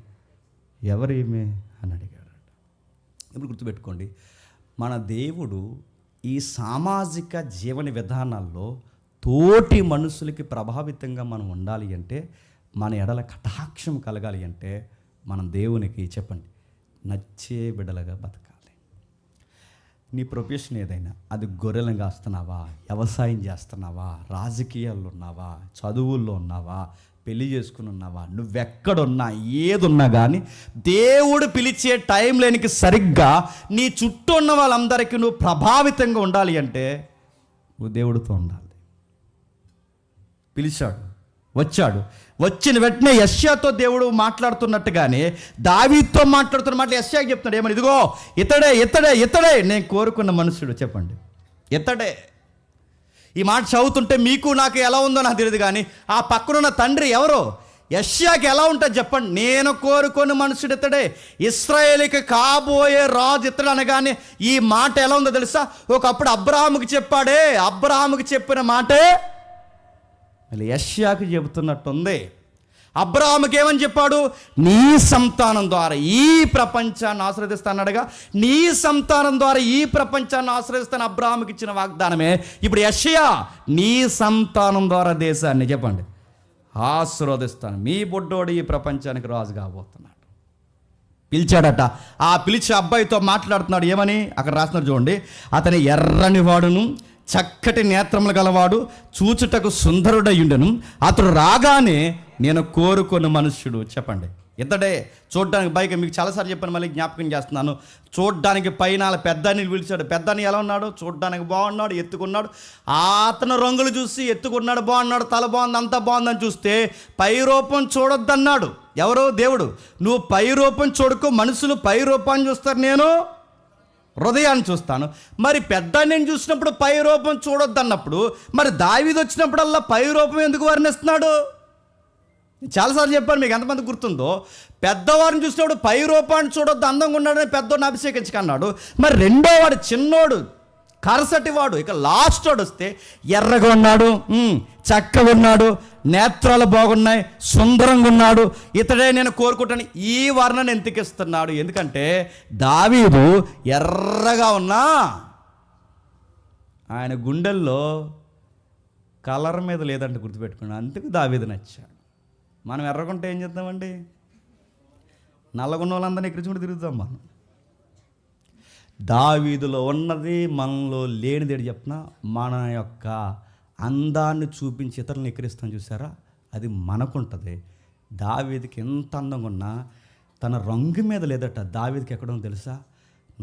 ఎవరేమే అని అడిగాడట. ఇప్పుడు గుర్తుపెట్టుకోండి, మన దేవుడు ఈ సామాజిక జీవన విధానాల్లో తోటి మనుషులకి ప్రభావితంగా మనం ఉండాలి అంటే, మన ఎడల కటాక్షం కలగాలి అంటే, మనం దేవునికి చెప్పండి నచ్చే బిడ్డలుగా బతకాలి. నీ ప్రొఫెషన్ ఏదైనా, అది గొర్రెలను కాస్తున్నావా, వ్యవసాయం చేస్తున్నావా, రాజకీయాల్లో ఉన్నావా, చదువుల్లో ఉన్నావా, పెళ్లి చేసుకుని ఉన్నావా, నువ్వెక్కడున్నా ఏదున్నా కానీ దేవుడు పిలిచే టైం లేనికి సరిగ్గా నీ చుట్టూ ఉన్న వాళ్ళందరికీ నువ్వు ప్రభావితంగా ఉండాలి అంటే నువ్వు దేవుడితో ఉండాలి. పిలిచాడు, వచ్చాడు, వచ్చిన వెంటనే యెషయాతో దేవుడు మాట్లాడుతున్నట్టుగానే దావీదుతో మాట్లాడుతున్న మాట యెషయాకి చెప్తున్నాడు. ఏమని? ఇదిగో ఇతడే ఇతడే ఇతడే నేను కోరుకున్న మనుషుడు. చెప్పండి ఇతడే. ఈ మాట చదువుతుంటే మీకు నాకు ఎలా ఉందో నాకు తెలియదు, కానీ ఆ పక్కనున్న తండ్రి ఎవరో యెషయాకి ఎలా ఉంటుంది చెప్పండి. నేను కోరుకున్న మనుషుడు ఇతడే, ఇశ్రాయేలుకి కాబోయే రాజు ఇతడు అనగానే ఈ మాట ఎలా ఉందో తెలుసా? ఒకప్పుడు అబ్రాహాముకి చెప్పాడే, అబ్రాహాముకి చెప్పిన మాటే మళ్ళీ యెషయాకి చెబుతున్నట్టుంది. అబ్రాహాముకి ఏమని చెప్పాడు? నీ సంతానం ద్వారా ఈ ప్రపంచాన్ని ఆశీర్వదిస్తానడగా, నీ సంతానం ద్వారా ఈ ప్రపంచాన్ని ఆశీర్వదిస్తాను అబ్రాహాముకి ఇచ్చిన వాగ్దానమే ఇప్పుడు యెషయా నీ సంతానం ద్వారా దేశాన్ని చెప్పండి ఆశీర్వదిస్తాను, మీ బొడ్డోడు ఈ ప్రపంచానికి రాజు కాబోతున్నాడు. పిలిచాడట. ఆ పిలిచే అబ్బాయితో మాట్లాడుతున్నాడు. ఏమని అక్కడ రాస్తున్నారు చూడండి. అతని ఎర్రని వాడును చక్కటి నేత్రములు గలవాడు, చూచుటకు సుందరుడయ్యుండెను, అతడు రాగానే నేను కోరుకున్న మనుష్యుడు. చెప్పండి ఇతడే. చూడ్డానికి పైగా మీకు చాలాసార్లు చెప్పాను, మళ్ళీ జ్ఞాపకం చేస్తున్నాను. చూడ్డానికి పైన పెద్దని పిలిచాడు. పెద్దని ఎలా ఉన్నాడు? చూడ్డానికి బాగున్నాడు, ఎత్తుకున్నాడు. అతను రంగులు చూసి ఎత్తుకున్నాడు, బాగున్నాడు, తల బాగుంది, అంతా బాగుందని చూస్తే పై రూపం చూడొద్దన్నాడు. ఎవరు? దేవుడు. నువ్వు పై రూపం చూడకు, మనుషులు పై రూపాన్ని చూస్తారు, నేను హృదయాన్ని చూస్తాను. మరి పెద్ద నేను చూసినప్పుడు పై రూపం చూడొద్దు అన్నప్పుడు, మరి దావీదు వచ్చినప్పుడల్లా పై రూపం ఎందుకు వర్ణిస్తున్నాడు? చాలాసార్లు చెప్పాను, మీకు ఎంతమంది గుర్తుందో. పెద్దవారిని చూసినప్పుడు పై రూపాన్ని చూడొద్దు, అందంగా ఉన్నాడని పెద్దోడిని అభిషేకించుకున్నాడు. మరి రెండో వాడు చిన్నోడు, కరసటి వాడు, ఇక లాస్ట్ వాడు వస్తే ఎర్రగా ఉన్నాడు, చక్కగా ఉన్నాడు, నేత్రాలు బాగున్నాయి, సుందరంగా ఉన్నాడు, ఇతడే నేను కోరుకుంటాను. ఈ వర్ణన ఎందుకు ఇస్తున్నాడు? ఎందుకంటే దావీదు ఎర్రగా ఉన్నా ఆయన గుండెల్లో కలర్ మీద లేదంటే గుర్తుపెట్టుకున్నాడు. అందుకు దావీదు నచ్చాడు. మనం ఎర్రగుంటే ఏం చేద్దామండి? నల్లగున్న వాళ్ళందరినీ ఎక్కించుకుంటూ తిరుగుతాం మనం. దావీదులో ఉన్నది మనలో లేనిదేడు చెప్పిన, మన యొక్క అందాన్ని చూపించి ఇతరులను ఎక్కిరిస్తాం చూసారా, అది మనకుంటుంది. దావీదుకి ఎంత అందంగా ఉన్నా తన రంగు మీద లేదట. దావీదుకి ఎక్కడో తెలుసా?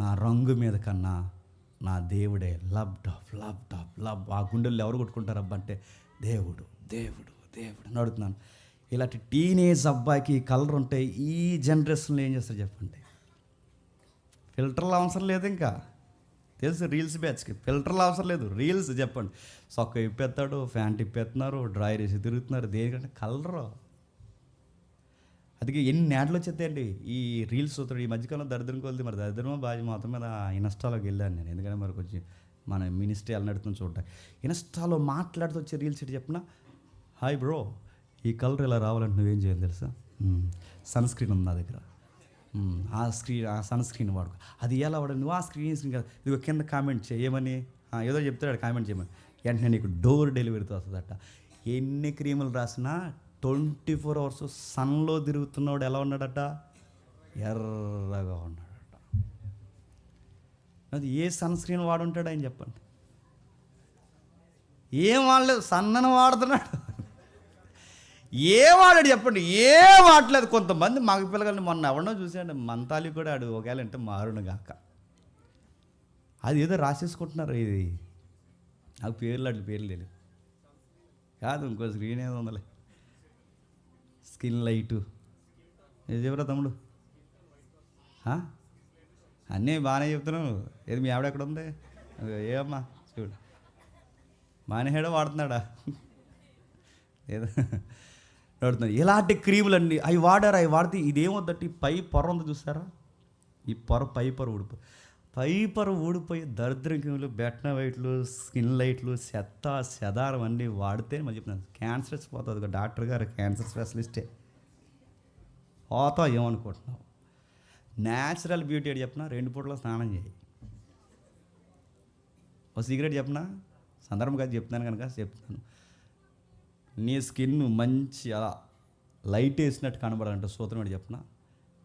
నా రంగు మీద కన్నా నా దేవుడే లవ్. ఆ గుండెల్లో ఎవరు కొట్టుకుంటారు అబ్బా అంటే దేవుడు దేవుడు దేవుడు అని అడుగుతున్నాను. ఇలాంటి టీనేజ్ అబ్బాయికి కలర్ ఉంటే ఈ జనరేషన్లో ఏం చేస్తారు చెప్పండి? ఫిల్టర్లు అవసరం లేదు, ఇంకా తెలుసు రీల్స్ బ్యాచ్కి ఫిల్టర్లు అవసరం లేదు, రీల్స్ చెప్పండి. సొక్క ఇప్పేస్తాడు, ఫ్యాంట్ ఇప్పేస్తున్నారు, డ్రైర్ వేసి తిరుగుతున్నారు. దేనికంటే కలరు. అందుకే ఎన్ని యాడ్లు వచ్చేస్తాయండి ఈ రీల్స్ చూస్తాడు. ఈ మధ్యకాలంలో దరిద్రం కొలిది, మరి దరిద్రమో బాజీ మొత్తం మీద ఇన్స్టాలోకి వెళ్ళాను నేను. ఎందుకంటే మరి కొంచెం మన మినిస్ట్రీ ఎలా నడుతుంది చూడటానికి. ఇన్స్టాలో మాట్లాడుతూ వచ్చే రీల్స్ ఇటు చెప్పిన, హాయ్ బ్రో, ఈ కలర్ ఇలా రావాలంటే నువ్వేం చేయాలి తెలుసా? సన్ స్క్రీన్ ఉంది నా దగ్గర, ఆ సన్ స్క్రీన్ వాడుకో. అది ఎలా వాడు? నువ్వు ఆ స్క్రీన్ కదా, ఇదిగో కింద కామెంట్ చేయమని ఏదో చెప్తాడు, కామెంట్ చేయమని. వెంటనే నీకు డోర్ డెలివరీతో వస్తుందట. ఎన్ని క్రీములు రాసినా 24 hours సన్లో తిరుగుతున్నవాడు ఎలా ఉన్నాడట? ఎర్రగా ఉన్నాడట. అది ఏ సన్ స్క్రీన్ వాడుంటాడు ఆయన చెప్పండి? ఏం వాడలేదు, సన్నను వాడుతున్నాడు. ఏం వాడాడు చెప్పండి? ఏం వాడలేదు. కొంతమంది మగ పిల్లగాలని మొన్న ఎవరినో చూసాడు, మంతాలి కూడా ఆడు ఒకవేళ అంటే మారును గాక. అది ఏదో రాసేసుకుంటున్నారు. ఇది నాకు పేర్లు అట్లా పేర్లు తెలియదు కాదు, ఇంకో స్క్రీన్ ఏదో ఉందలే, స్కిన్ లైటు. ఏది చెప్పరా తమ్ముడు? అన్నీ బాగానే చెప్తున్నావు. ఏది మీ ఆవిడ ఎక్కడ ఉంది? ఏమమ్మా చూడు, మానేహాడో వాడుతున్నాడా? ఏదో వాడుతున్నాడు. ఇలాంటి క్రీములన్నీ అవి వాడితే ఇదేమవుద్దట్టి పై పొర ఉంది చూస్తారా? ఈ పై పొర ఊడిపోయి దరిద్ర క్రీములు, బెట్న వైట్లు, స్కిన్ లైట్లు, చెదారం అన్నీ వాడితే మరి చెప్తున్నాను క్యాన్సర్ వచ్చిపోతుంది. డాక్టర్ గారు క్యాన్సర్ స్పెషలిస్టే. పోతా ఏమనుకుంటున్నావు? న్యాచురల్ బ్యూటీ అని చెప్పిన 2 పూటలో స్నానం చేయి. ఒక సీక్రెట్ చెప్పిన, సందర్భంగా చెప్తున్నాను కనుక చెప్తున్నాను. నీ స్కిన్ మంచి అలా లైట్ వేసినట్టు కనబడాలంటే సూత్రం ఏంటి చెప్పిన,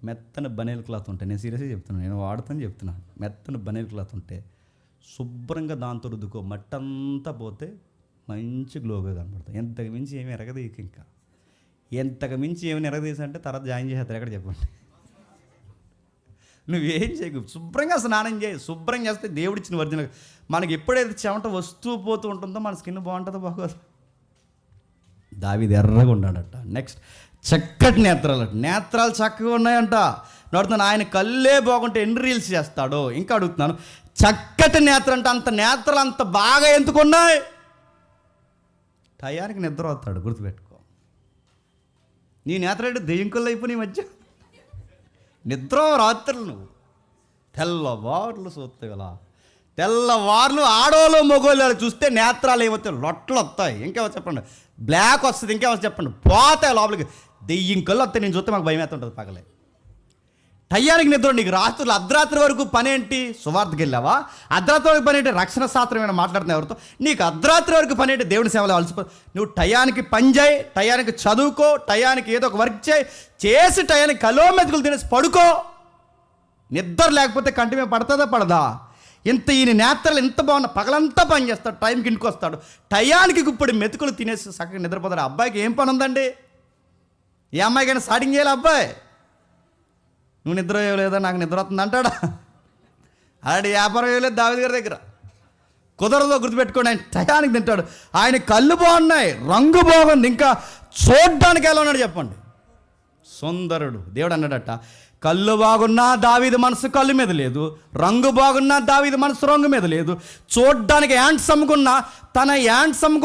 మెత్తని బనీల్ క్లాత్ ఉంటాయి. నేను సీరియస్గా చెప్తున్నాను, నేను వాడుతాను చెప్తున్నాను. మెత్తని బనీల్ క్లాత్ ఉంటే శుభ్రంగా దాంతో రుద్దుకో, మట్టంతా పోతే మంచి గ్లోగా కనబడతాయి. ఎంతకు మించి ఏమి ఎరగదీయక, ఇంకా ఎంతకు మించి ఏమైనా ఎరగదీసంటే తర్వాత జాయిన్ చేస్తారు. ఎక్కడ చెప్పండి? నువ్వేం చేయకు, శుభ్రంగా స్నానం చేయి. శుభ్రం చేస్తే దేవుడిచ్చిన ఒరిజినల్. మనకి ఎప్పుడైతే చెమట వస్తూ పోతూ ఉంటుందో మన స్కిన్ బాగుంటుందో బాగోదు. దావీదు ఎర్రగా ఉన్నాడట. నెక్స్ట్ చక్కటి నేత్రాలు చక్కగా ఉన్నాయంట. నడుతున్నాను, ఆయన కళ్ళే బాగుంటే ఎన్ని రీల్స్ చేస్తాడో. ఇంకా అడుగుతున్నాను, చక్కటి నేత్రం అంటే అంత నేత్రాలు అంత బాగా ఎందుకున్నాయి? టయానికి నిద్ర వస్తాడు, గుర్తుపెట్టుకో. నీ నేత్రాలు దెయ్యంకుల్లో అయిపోయి మధ్య నిద్ర రాత్రులు నువ్వు తెల్లవార్లు చూస్తావు. ఇలా తెల్లవార్లు ఆడోళ్ళు మగోళ్ళు చూస్తే నేత్రాలు ఏమవుతాయి? లొట్టలు వస్తాయి. ఇంకేమో చెప్పండి, బ్లాక్ వస్తుంది. ఇంకేమో చెప్పండి, పోతాయి లోపలికి. దెయ్యం కళ్ళు వస్తాయి. నేను చూస్తే మాకు భయం అవుతుంటుంది పగలే. టయ్యానికి నిద్ర. నీకు రాత్రులు అర్ధరాత్రి వరకు పని ఏంటి? సువార్తకి వెళ్ళావా? అర్ధరాత్రి వరకు పని ఏంటి? రక్షణ శాస్త్రం ఏమైనా మాట్లాడుతున్నావు ఎవరితో? నీకు అర్ధరాత్రి వరకు పని ఏంటి? దేవుని సేవలో అలసిపో. నువ్వు టయానికి పని చేయి, టయానికి చదువుకో, టయానికి ఏదో ఒక వర్క్ చేసి టయానికి కలో మెతుకులు తినేసి పడుకో. నిద్ర లేకపోతే కంటి మీద పడుతుందా పడదా? ఈయన నేత్రాలు ఎంత బాగున్నా పగలంతా పని చేస్తాడు, టైంకి ఇంటికి వస్తాడు, టయానికి ఇప్పుడు మెతుకులు తినేసి చక్కగా నిద్రపోతాడు. అబ్బాయికి ఏం పని ఉందండి? ఏ అమ్మాయికైనా స్టార్టింగ్ చేయాలి? అబ్బాయి నువ్వు నిద్ర వేయలేదా, నాకు నిద్ర వస్తుంది అంటాడా? అలాంటి వ్యాపారం వేయలేదు దావీదు గారి దగ్గర. కుదరదో, గుర్తుపెట్టుకోండి. ఆయన టయానికి తింటాడు. ఆయన కళ్ళు బాగున్నాయి, రంగు బాగుంది, ఇంకా చూడ్డానికి ఎలా ఉన్నాడు చెప్పండి? సుందరుడు. దేవుడు అన్నాడట, కళ్ళు బాగున్నా దావీదు మనసు కళ్ళు మీద లేదు, రంగు బాగున్నా దావీదు మనసు రంగు మీద లేదు. చూడ్డానికి హ్యాండ్సమ్గా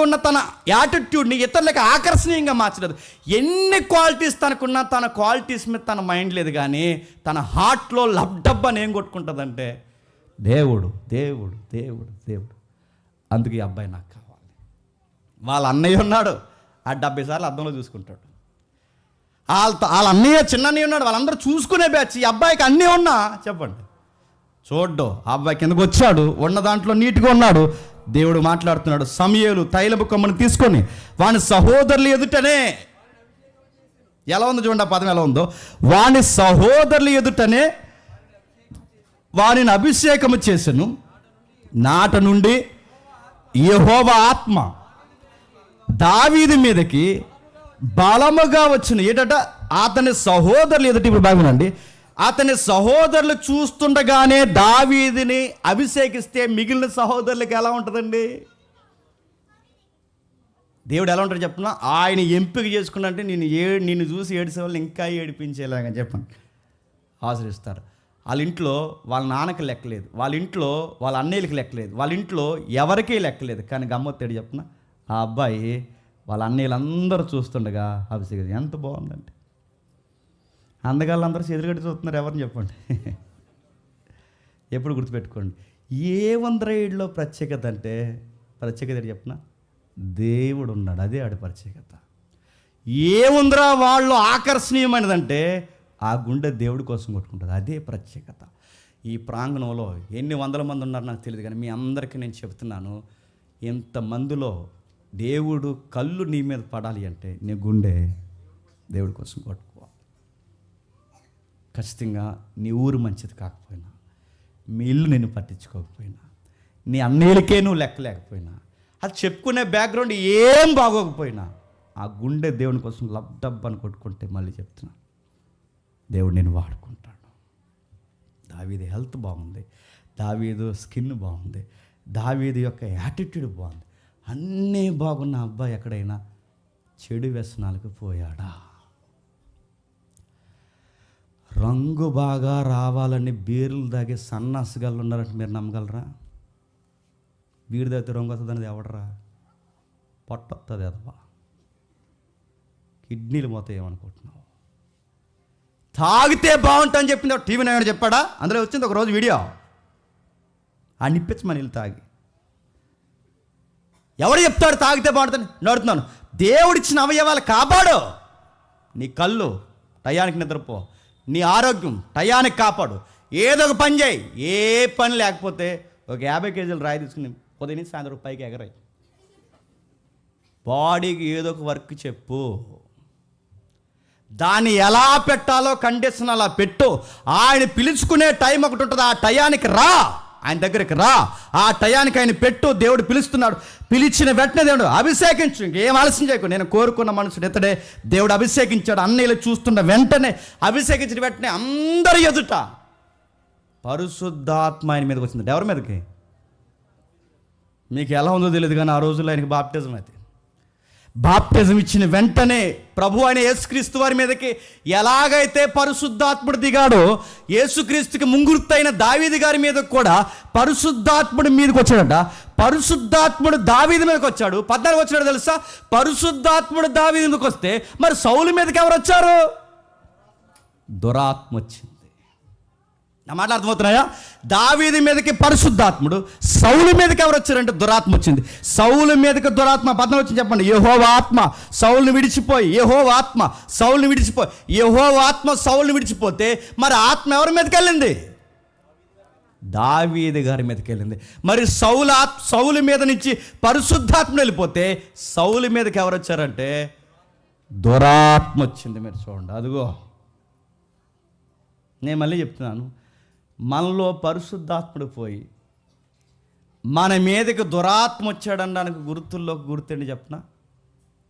ఉన్న తన యాటిట్యూడ్ని ఇతరులకు ఆకర్షణీయంగా మార్చలేదు. ఎన్ని క్వాలిటీస్ తనకున్నా తన క్వాలిటీస్ మీద తన మైండ్ లేదు, కానీ తన హార్ట్లో లబ్డబ్బ ఏం కొట్టుకుంటుందంటే దేవుడు దేవుడు దేవుడు దేవుడు. అందుకే ఈ అబ్బాయి నాకు కావాలి. వాళ్ళ అన్నయ్య ఉన్నాడు, ఆ 70 సార్లు అద్దంలో చూసుకుంటాడు. వాళ్ళ అన్నయ్య చిన్న అన్నయ్య ఉన్నాడు, వాళ్ళందరూ చూసుకునే బ్యాచ్. ఈ అబ్బాయికి అన్నీ ఉన్నా చెప్పండి చూడ్డు. ఆ అబ్బాయి కిందకు వచ్చాడు, ఉన్న దాంట్లో నీట్గా ఉన్నాడు. దేవుడు మాట్లాడుతున్నాడు. సమూయేలు తైలపు కొమ్మను తీసుకొని వాని సహోదరులు ఎదుటనే, ఎలా ఉందో చూడండి, ఆ పదం ఎలా ఉందో, వాని సహోదరులు ఎదుటనే వారిని అభిషేకము చేసెను. నాట నుండి యెహోవా ఆత్మ దావీదు మీదకి బలముగా వచ్చిన. ఏంటట? అతని సహోదరులు ఎదుటి, ఇప్పుడు బాగుందండి, అతని సహోదరులు చూస్తుండగానే దావీదుని అభిషేకిస్తే మిగిలిన సహోదరులకు ఎలా ఉంటుందండి? దేవుడు ఎలా ఉంటాడు చెప్తున్నా? ఆయన ఎంపిక చేసుకున్నంటే నిన్ను చూసి ఏడిసే వాళ్ళు ఇంకా ఏడిపించేలాగా చెప్పండి ఆశ్రయిస్తారు. వాళ్ళ ఇంట్లో వాళ్ళ నాన్నకి లెక్కలేదు, వాళ్ళ ఇంట్లో వాళ్ళ అన్నయ్యలకి లెక్కలేదు, వాళ్ళ ఇంట్లో ఎవరికీ లెక్కలేదు. కానీ గమ్మత్తేడు చెప్పిన ఆ అబ్బాయి వాళ్ళ అన్నయ్యలందరూ చూస్తుండగా అభిషేకం ఎంత బాగుందంటే, అందగాళ్ళందరూ ఎదురుగడ్డి చూస్తున్నారు. ఎవరిని చెప్పండి. ఎప్పుడు గుర్తుపెట్టుకోండి, ఏ వందరేళ్ళలో ప్రత్యేకత అంటే, ప్రత్యేకత చెప్పిన దేవుడు ఉన్నాడు, అదే ఆడి ప్రత్యేకత. ఏముందిరా వాళ్ళు ఆకర్షణీయమైనదంటే ఆ గుండె దేవుడి కోసం కొట్టుకుంటుంది, అదే ప్రత్యేకత. ఈ ప్రాంగణంలో ఎన్ని వందల మంది ఉన్నారో నాకు తెలియదు, కానీ మీ అందరికీ నేను చెప్తున్నాను, ఇంతమందిలో దేవుడు కళ్ళు నీ మీద పడాలి అంటే నీ గుండె దేవుడి కోసం కొట్టుకోవాలి. ఖచ్చితంగా నీ ఊరు మంచిది కాకపోయినా, మీ ఇల్లు నేను పట్టించుకోకపోయినా, నీ అన్నయ్యలకే నువ్వు లెక్కలేకపోయినా, అది చెప్పుకునే బ్యాక్గ్రౌండ్ ఏం బాగోకపోయినా, ఆ గుండె దేవుని కోసం లబ్డబ్ అని కొట్టుకుంటే మళ్ళీ చెప్తున్నా, దేవుడు నేను వాడుకుంటాడు. దావీదు హెల్త్ బాగుంది, దావీదు స్కిన్ బాగుంది, దావీదు యొక్క యాటిట్యూడ్ బాగుంది, అన్నీ బాగున్న అబ్బాయి ఎక్కడైనా చెడు వ్యసనాలకు పోయాడా? రంగు బాగా రావాలని బీర్లు తాగే సన్నాసిగాళ్ళు ఉన్నారంటే మీరు నమ్మగలరా? బీరు తాగితే రంగు వస్తుంది అనేది ఎవడరా? పొట్ట వస్తుంది అదవా, కిడ్నీలు పోతాయి ఏమనుకుంటున్నావు? తాగితే బాగుంటుందని చెప్పింది టీవీ నైన్ చెప్పాడా? అందులో వచ్చింది ఒక రోజు వీడియో, ఆ నిప్పించి మన ఇల్లు తాగి. ఎవడు చెప్తాడు తాగితే బాగుంటుంది? నడుతున్నాను. దేవుడిచ్చిన అవయవాలు కాపాడు. నీ కళ్ళు టయానికి నిద్రపో, నీ ఆరోగ్యం టయానికి కాపాడు, ఏదో ఒక పని చేయి. ఏ పని లేకపోతే ఒక 50 కేజీలు రాయి తీసుకుని ఉదయం సాయంత్రం పైకి ఎగరాయి. బాడీకి ఏదో ఒక వర్క్ చెప్పు, దాన్ని ఎలా పెట్టాలో కండిషన్ అలా పెట్టు. ఆయన పిలుచుకునే టైం ఒకటి ఉంటుంది, ఆ టయానికి రా, ఆయన దగ్గరికి రా, ఆ టయానికి ఆయన పెట్టు. దేవుడు పిలుస్తున్నాడు, పిలిచిన వెంటనే దేవుడు అభిషేకించు. ఇంకేం ఆలస్యం చేయకు. నేను కోరుకున్న మనుషుడు ఇతడే, దేవుడు అభిషేకించాడు. అన్నయ్యలు చూస్తున్న వెంటనే అభిషేకించిన వెంటనే అందరి ఎదుట పరిశుద్ధాత్మ ఆయన మీదకి వచ్చింది. ఎవరి మీదకి? మీకు ఎలా ఉందో తెలియదు, కానీ ఆ రోజుల్లో ఆయనకి బాప్టిజం అయితే, బాప్టిజం ఇచ్చిన వెంటనే ప్రభు అయిన యేసుక్రీస్తు వారి మీదకి ఎలాగైతే పరిశుద్ధాత్ముడు దిగాడో, యేసుక్రీస్తుకి ముంగుర్తైన దావీదు గారి మీద కూడా పరిశుద్ధాత్ముడు మీదకి వచ్చాడట. పరిశుద్ధాత్ముడు దావీదు మీదకి వచ్చాడు. 14 వచ్చాడు తెలుసా? పరిశుద్ధాత్ముడు దావీదు మీదకి వస్తే మరి సౌలు మీదకి ఎవరు వచ్చారు? దురాత్మ వచ్చింది. నా మాటలు అర్థమవుతున్నాయా? దావీదు మీదకి పరిశుద్ధాత్ముడు, సౌలు మీదకి ఎవరు వచ్చారంటే దురాత్మ వచ్చింది. సౌలు మీదకి దురాత్మ 14 వచ్చింది. చెప్పండి. యెహోవా ఆత్మ సౌలుని విడిచిపోయి, యెహోవా ఆత్మ సౌలుని విడిచిపోయి, యెహోవా ఆత్మ సౌలుని విడిచిపోతే మరి ఆత్మ ఎవరి మీదకి వెళ్ళింది? దావీదు గారి మీదకి వెళ్ళింది. మరి సౌలు మీద నుంచి పరిశుద్ధాత్మ వెళ్ళిపోతే సౌలు మీదకి ఎవరు వచ్చారంటే దురాత్మ వచ్చింది. మీరు చూడండి, అదిగో నేను మళ్ళీ చెప్తున్నాను, మనలో పరిశుద్ధాత్ముడు పోయి మన మీదకి దురాత్మ వచ్చాడనడానికి గుర్తుల్లోకి గుర్తండి చెప్పనా?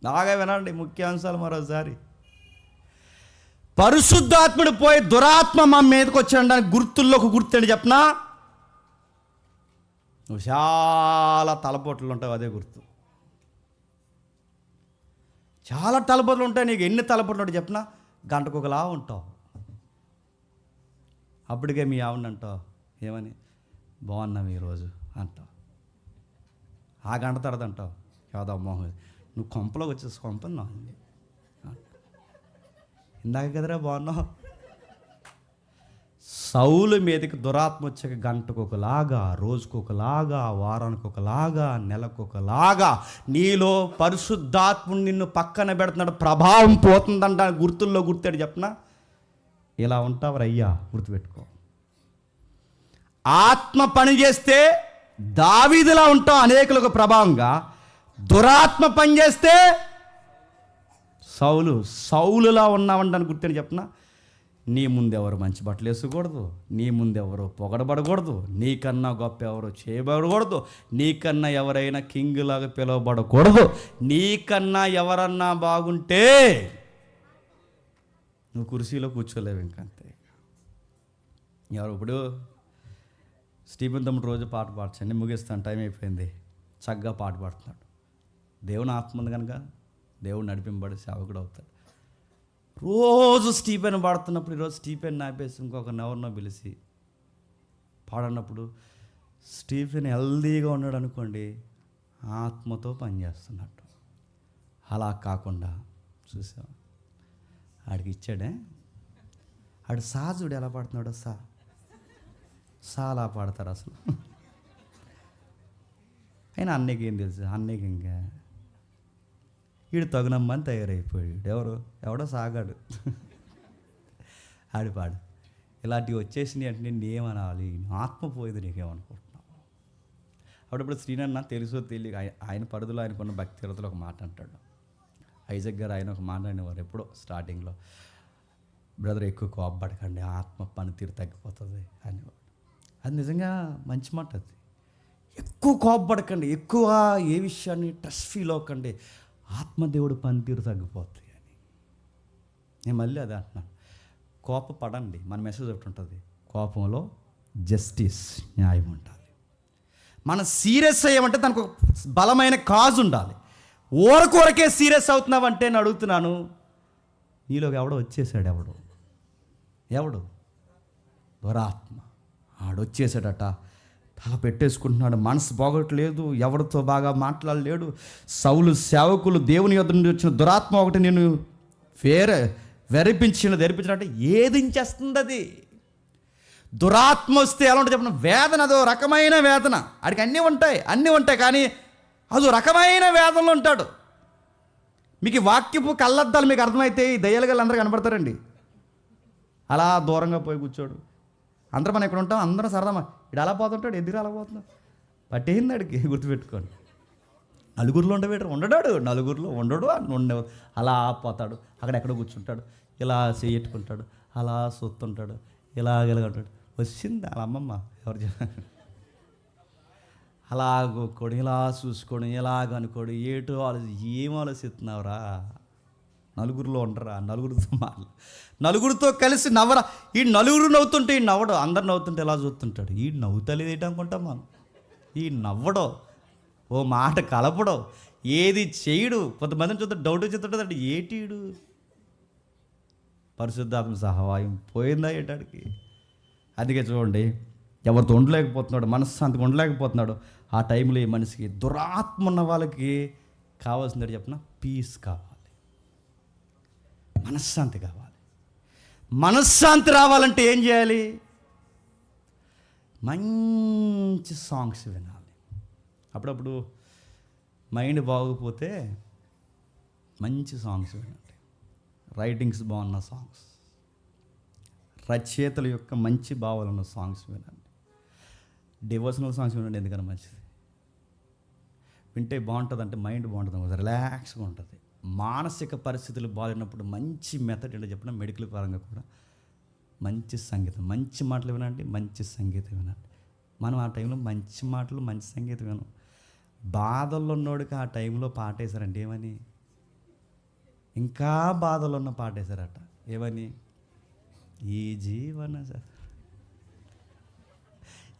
బాగా వినండి ముఖ్యాంశాలు మరోసారి. పరిశుద్ధాత్ముడు పోయి దురాత్మ మన మీదకి వచ్చాడడానికి గుర్తుల్లోకి గుర్తండి చెప్పనా? నువ్వు చాలా తలపోట్లు ఉంటావు, అదే గుర్తు. చాలా తలపోట్లు ఉంటాయి. నీకు ఎన్ని తలపోట్లు ఉంటాయి చెప్పనా? గంటకు ఒకలా ఉంటావు. అప్పటికే మీ ఆవిడ అంటావు, ఏమని, బాగున్నావు ఈరోజు అంటావు. ఆ గంట తర్వాత అంటావు, యాదమ్మోహన్ నువ్వు కొంపలోకి వచ్చేసి కొంపన్నావు, ఇందాక కదరా బాగున్నావు. సౌలు మీదకి దురాత్మ వచ్చాక గంటకు ఒకలాగా, రోజుకు ఒకలాగా, వారానికి ఒకలాగా, నెలకు ఒకలాగా నీలో పరిశుద్ధాత్ముడు నిన్ను పక్కన పెడుతున్నాడు. ప్రభావం పోతుందంట. గుర్తుల్లో గుర్తాడు చెప్పనా? ఇలా ఉంటావు అయ్యా, గుర్తుపెట్టుకో. ఆత్మ పని చేస్తే దావీదులా ఉంటావు అనేకులకు ప్రభావంగా. దురాత్మ పని చేస్తే సౌలులా ఉన్నావంటాను. గుర్తని చెప్పనా? నీ ముందెవరు మంచి బట్టలు వేసుకోకూడదు, నీ ముందెవరు పొగడబడకూడదు, నీకన్నా గొప్ప ఎవరు చేయబడకూడదు, నీకన్నా ఎవరైనా కింగ్ లాగా పిలువబడకూడదు, నీకన్నా ఎవరన్నా బాగుంటే నువ్వు కుర్చీలో కూర్చోలేవు ఇంకంతే. ఎవరు ఇప్పుడు స్టీఫెన్ తమ్ముడు రోజు పాట పాడచండి, ముగిస్తాను, టైం అయిపోయింది. చక్కగా పాట పాడుతున్నాడు. దేవుని ఆత్మ ఉంది కనుక దేవుడు నడిపింపబడి సేవకుడు అవుతాడు. రోజు స్టీఫెన్ పాడుతున్నప్పుడు ఈరోజు స్టీఫెన్ నాపేసి ఇంకొక ఎవరినో పిలిచి పాడన్నప్పుడు స్టీఫెన్ హెల్దీగా ఉన్నాడు అనుకోండి, ఆత్మతో పనిచేస్తున్నట్టు. అలా కాకుండా చూసావా, ఆడికి ఇచ్చాడే, ఆడు సాజుడు ఎలా పాడుతున్నాడో అలా పాడతారు అసలు. అయినా అన్నయ్యకి ఏం తెలుసు, అన్నయ్యకి ఇంకా వీడు తగునమ్మని తయారైపోయాడు. ఎవడో సాగాడు. ఆడిపాడు ఇలాంటివి వచ్చేసినాయి అంటే నేను ఏమనాలి, ఆత్మ పోయేది నీకేమనుకుంటున్నావు. అప్పుడప్పుడు శ్రీనన్న తెలుసో తెలియక ఆయన పరిధిలో ఆయనకున్న భక్తిరతలో ఒక మాట అంటాడు. ఐజక్ గారు ఆయన ఒక మాట అనేవారు ఎప్పుడో స్టార్టింగ్లో, బ్రదర్ ఎక్కువ కోపపడకండి, ఆత్మ పనితీరు తగ్గిపోతుంది అనేవాడు. అది నిజంగా మంచి మాట. అది ఎక్కువ కోపపడకండి, ఎక్కువ ఏ విషయాన్ని స్ట్రెస్ ఫీల్ అవ్వకండి, ఆత్మదేవుడు పనితీరు తగ్గిపోతుంది అని. నేను మళ్ళీ అదే అంటున్నాను, కోపపడండి. మన మెసేజ్ ఒకటి ఉంటుంది, కోపంలో జస్టిస్, న్యాయం ఉండాలి. మనం సీరియస్ అయ్యామంటే దానికి ఒక బలమైన కాజ్ ఉండాలి. ఊరకే సీరియస్ అవుతున్నావంటే నేను అడుగుతున్నాను, నీలోకి ఎవడో వచ్చేసాడు. ఎవడు దురాత్మ. ఆడొచ్చేసాడట, తల పెట్టేసుకుంటున్నాడు, మనసు బాగోట్లేదు, ఎవరితో బాగా మాట్లాడలేడు. సౌలు సేవకులు దేవుని యొద్ద నుండి వచ్చిన దురాత్మ ఒకటి నేను ధరిపించినట్టే ఏదించేస్తుంది. అది దురాత్మ వస్తే ఎలా ఉంటుంది చెప్పిన వేదన, అదో రకమైన వేదన. ఆడికి అన్నీ ఉంటాయి కానీ అదో రకమైన వేదనలో ఉంటాడు. మీకు వాక్యపు కళ్ళద్దాలు మీకు అర్థమైతే ఈ దయ్యాలు అందరూ కనబడతారండి. అలా దూరంగా పోయి కూర్చోడు. అందరూ మనం ఇక్కడ ఉంటాం, అందరూ సరదా ఇడు అలా పోతుంటాడు, ఎదురు అలా పోతున్నాడు. పట్టేయింది ఆడికి, గుర్తుపెట్టుకోండి. నలుగురిలో ఉండడాడు, నలుగురిలో ఉండడు, అలా పోతాడు. అక్కడెక్కడో కూర్చుంటాడు, ఇలా చేయట్టుకుంటాడు, అలా సొత్తుంటాడు, ఇలాగలుగుంటాడు. వచ్చింది వాళ్ళ అమ్మమ్మ ఎవరు అలాగోకోడు, ఇలా చూసుకోడు, ఇలాగనుకోడు, ఏటో ఏం ఆలోచిస్తున్నావురా, నలుగురిలో ఉండరా, నలుగురితో కలిసి నవ్వరా. ఈ నలుగురు నవ్వుతుంటే ఈ నవ్వడు, అందరు నవ్వుతుంటే ఎలా చూస్తుంటాడు, ఈ నవ్వుతలేదు ఏంటనుకుంటాం మనం. ఈ నవ్వడో, ఓ మాట కలపడో, ఏది చేయడు. కొంతమందిని చూస్తే డౌట్ చెప్తుంటుంది అంటే ఏటీడు, పరిశుద్ధాత్మ సహాయం పోయిందా ఏటాడికి. అందుకే చూడండి, ఎవరితో ఉండలేకపోతున్నాడు, మనశ్శాంతిగా ఉండలేకపోతున్నాడు, ఆ టైంలో ఈ మనిషికి దురాత్మ ఉన్న వాళ్ళకి కావాల్సింది చెప్పిన పీస్ కావాలి, మనశ్శాంతి కావాలి. మనశ్శాంతి రావాలంటే ఏం చేయాలి? మంచి సాంగ్స్ వినాలి. అప్పుడప్పుడు మైండ్ బాగోకపోతే మంచి సాంగ్స్ వినండి. రైటింగ్స్ బాగున్న సాంగ్స్, రచయితల యొక్క మంచి భావాలు ఉన్న సాంగ్స్ వినండి. డివోషనల్ సాంగ్స్ వినండి, ఎందుకన్నా మంచిది. వింటే బాగుంటుంది, అంటే మైండ్ బాగుంటుంది, రిలాక్స్గా ఉంటుంది. మానసిక పరిస్థితులు బాగున్నప్పుడు మంచి మెథడ్ ఏంటో చెప్పిన మెడికల్ పరంగా కూడా మంచి సంగీతం, మంచి మాటలు వినండి, మంచి సంగీతం వినండి. మనం ఆ టైంలో మంచి మాటలు, మంచి సంగీతం వినం. బాధల్లో ఉన్నోడికి ఆ టైంలో పాటేశారంటే ఏమని, ఇంకా బాధలో ఉన్న పాటేశారట ఏమని, ఈ జీవన సార్.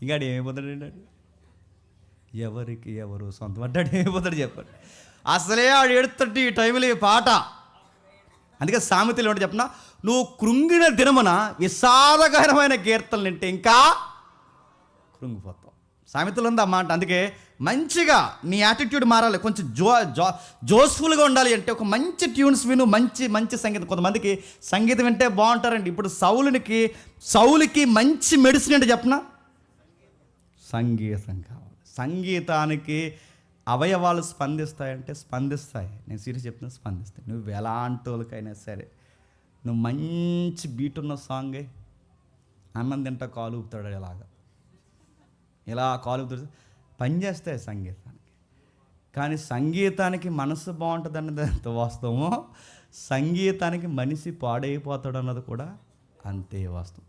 ఇంకా ఏమైపోతాడు ఏంటంటే, ఎవరికి ఎవరు సొంతం అంటాడు, ఏమైపోతాడు చెప్పండి. అసలే ఆడు ఏడుతుంటే ఈ టైంలో ఈ పాట. అందుకే సామెతలు ఏమంటే చెప్పిన, నువ్వు కృంగిన దినమున విషాదకరమైన కీర్తనలు వింటే ఇంకా కృంగిపోతావు. సామెతలు ఉంది అన్నమాట. అందుకే మంచిగా నీ యాటిట్యూడ్ మారాలి, కొంచెం జోస్ఫుల్గా ఉండాలి అంటే ఒక మంచి ట్యూన్స్ విను, మంచి సంగీతం. కొంతమందికి సంగీతం వింటే బాగుంటారండి. ఇప్పుడు సౌలుకి మంచి మెడిసిన్ అంటే చెప్పనా, సంగీతం కావాలి. సంగీతానికి అవయవాలు స్పందిస్తాయంటే స్పందిస్తాయి. నేను సీరియస్ చెప్తున్నా, స్పందిస్తాయి. నువ్వు ఎలాంటి వాళ్ళకైనా సరే, నువ్వు మంచి బీట్ ఉన్న సాంగే, అన్నం తింటా కాలు ఊపుతాడు, ఇలా కాలు ఊపుతాడు, పనిచేస్తాయి సంగీతానికి. కానీ సంగీతానికి మనసు బాగుంటుంది అన్నది ఎంత వాస్తవమో, సంగీతానికి మనిషి పాడైపోతాడు అన్నది కూడా అంతే వాస్తవం.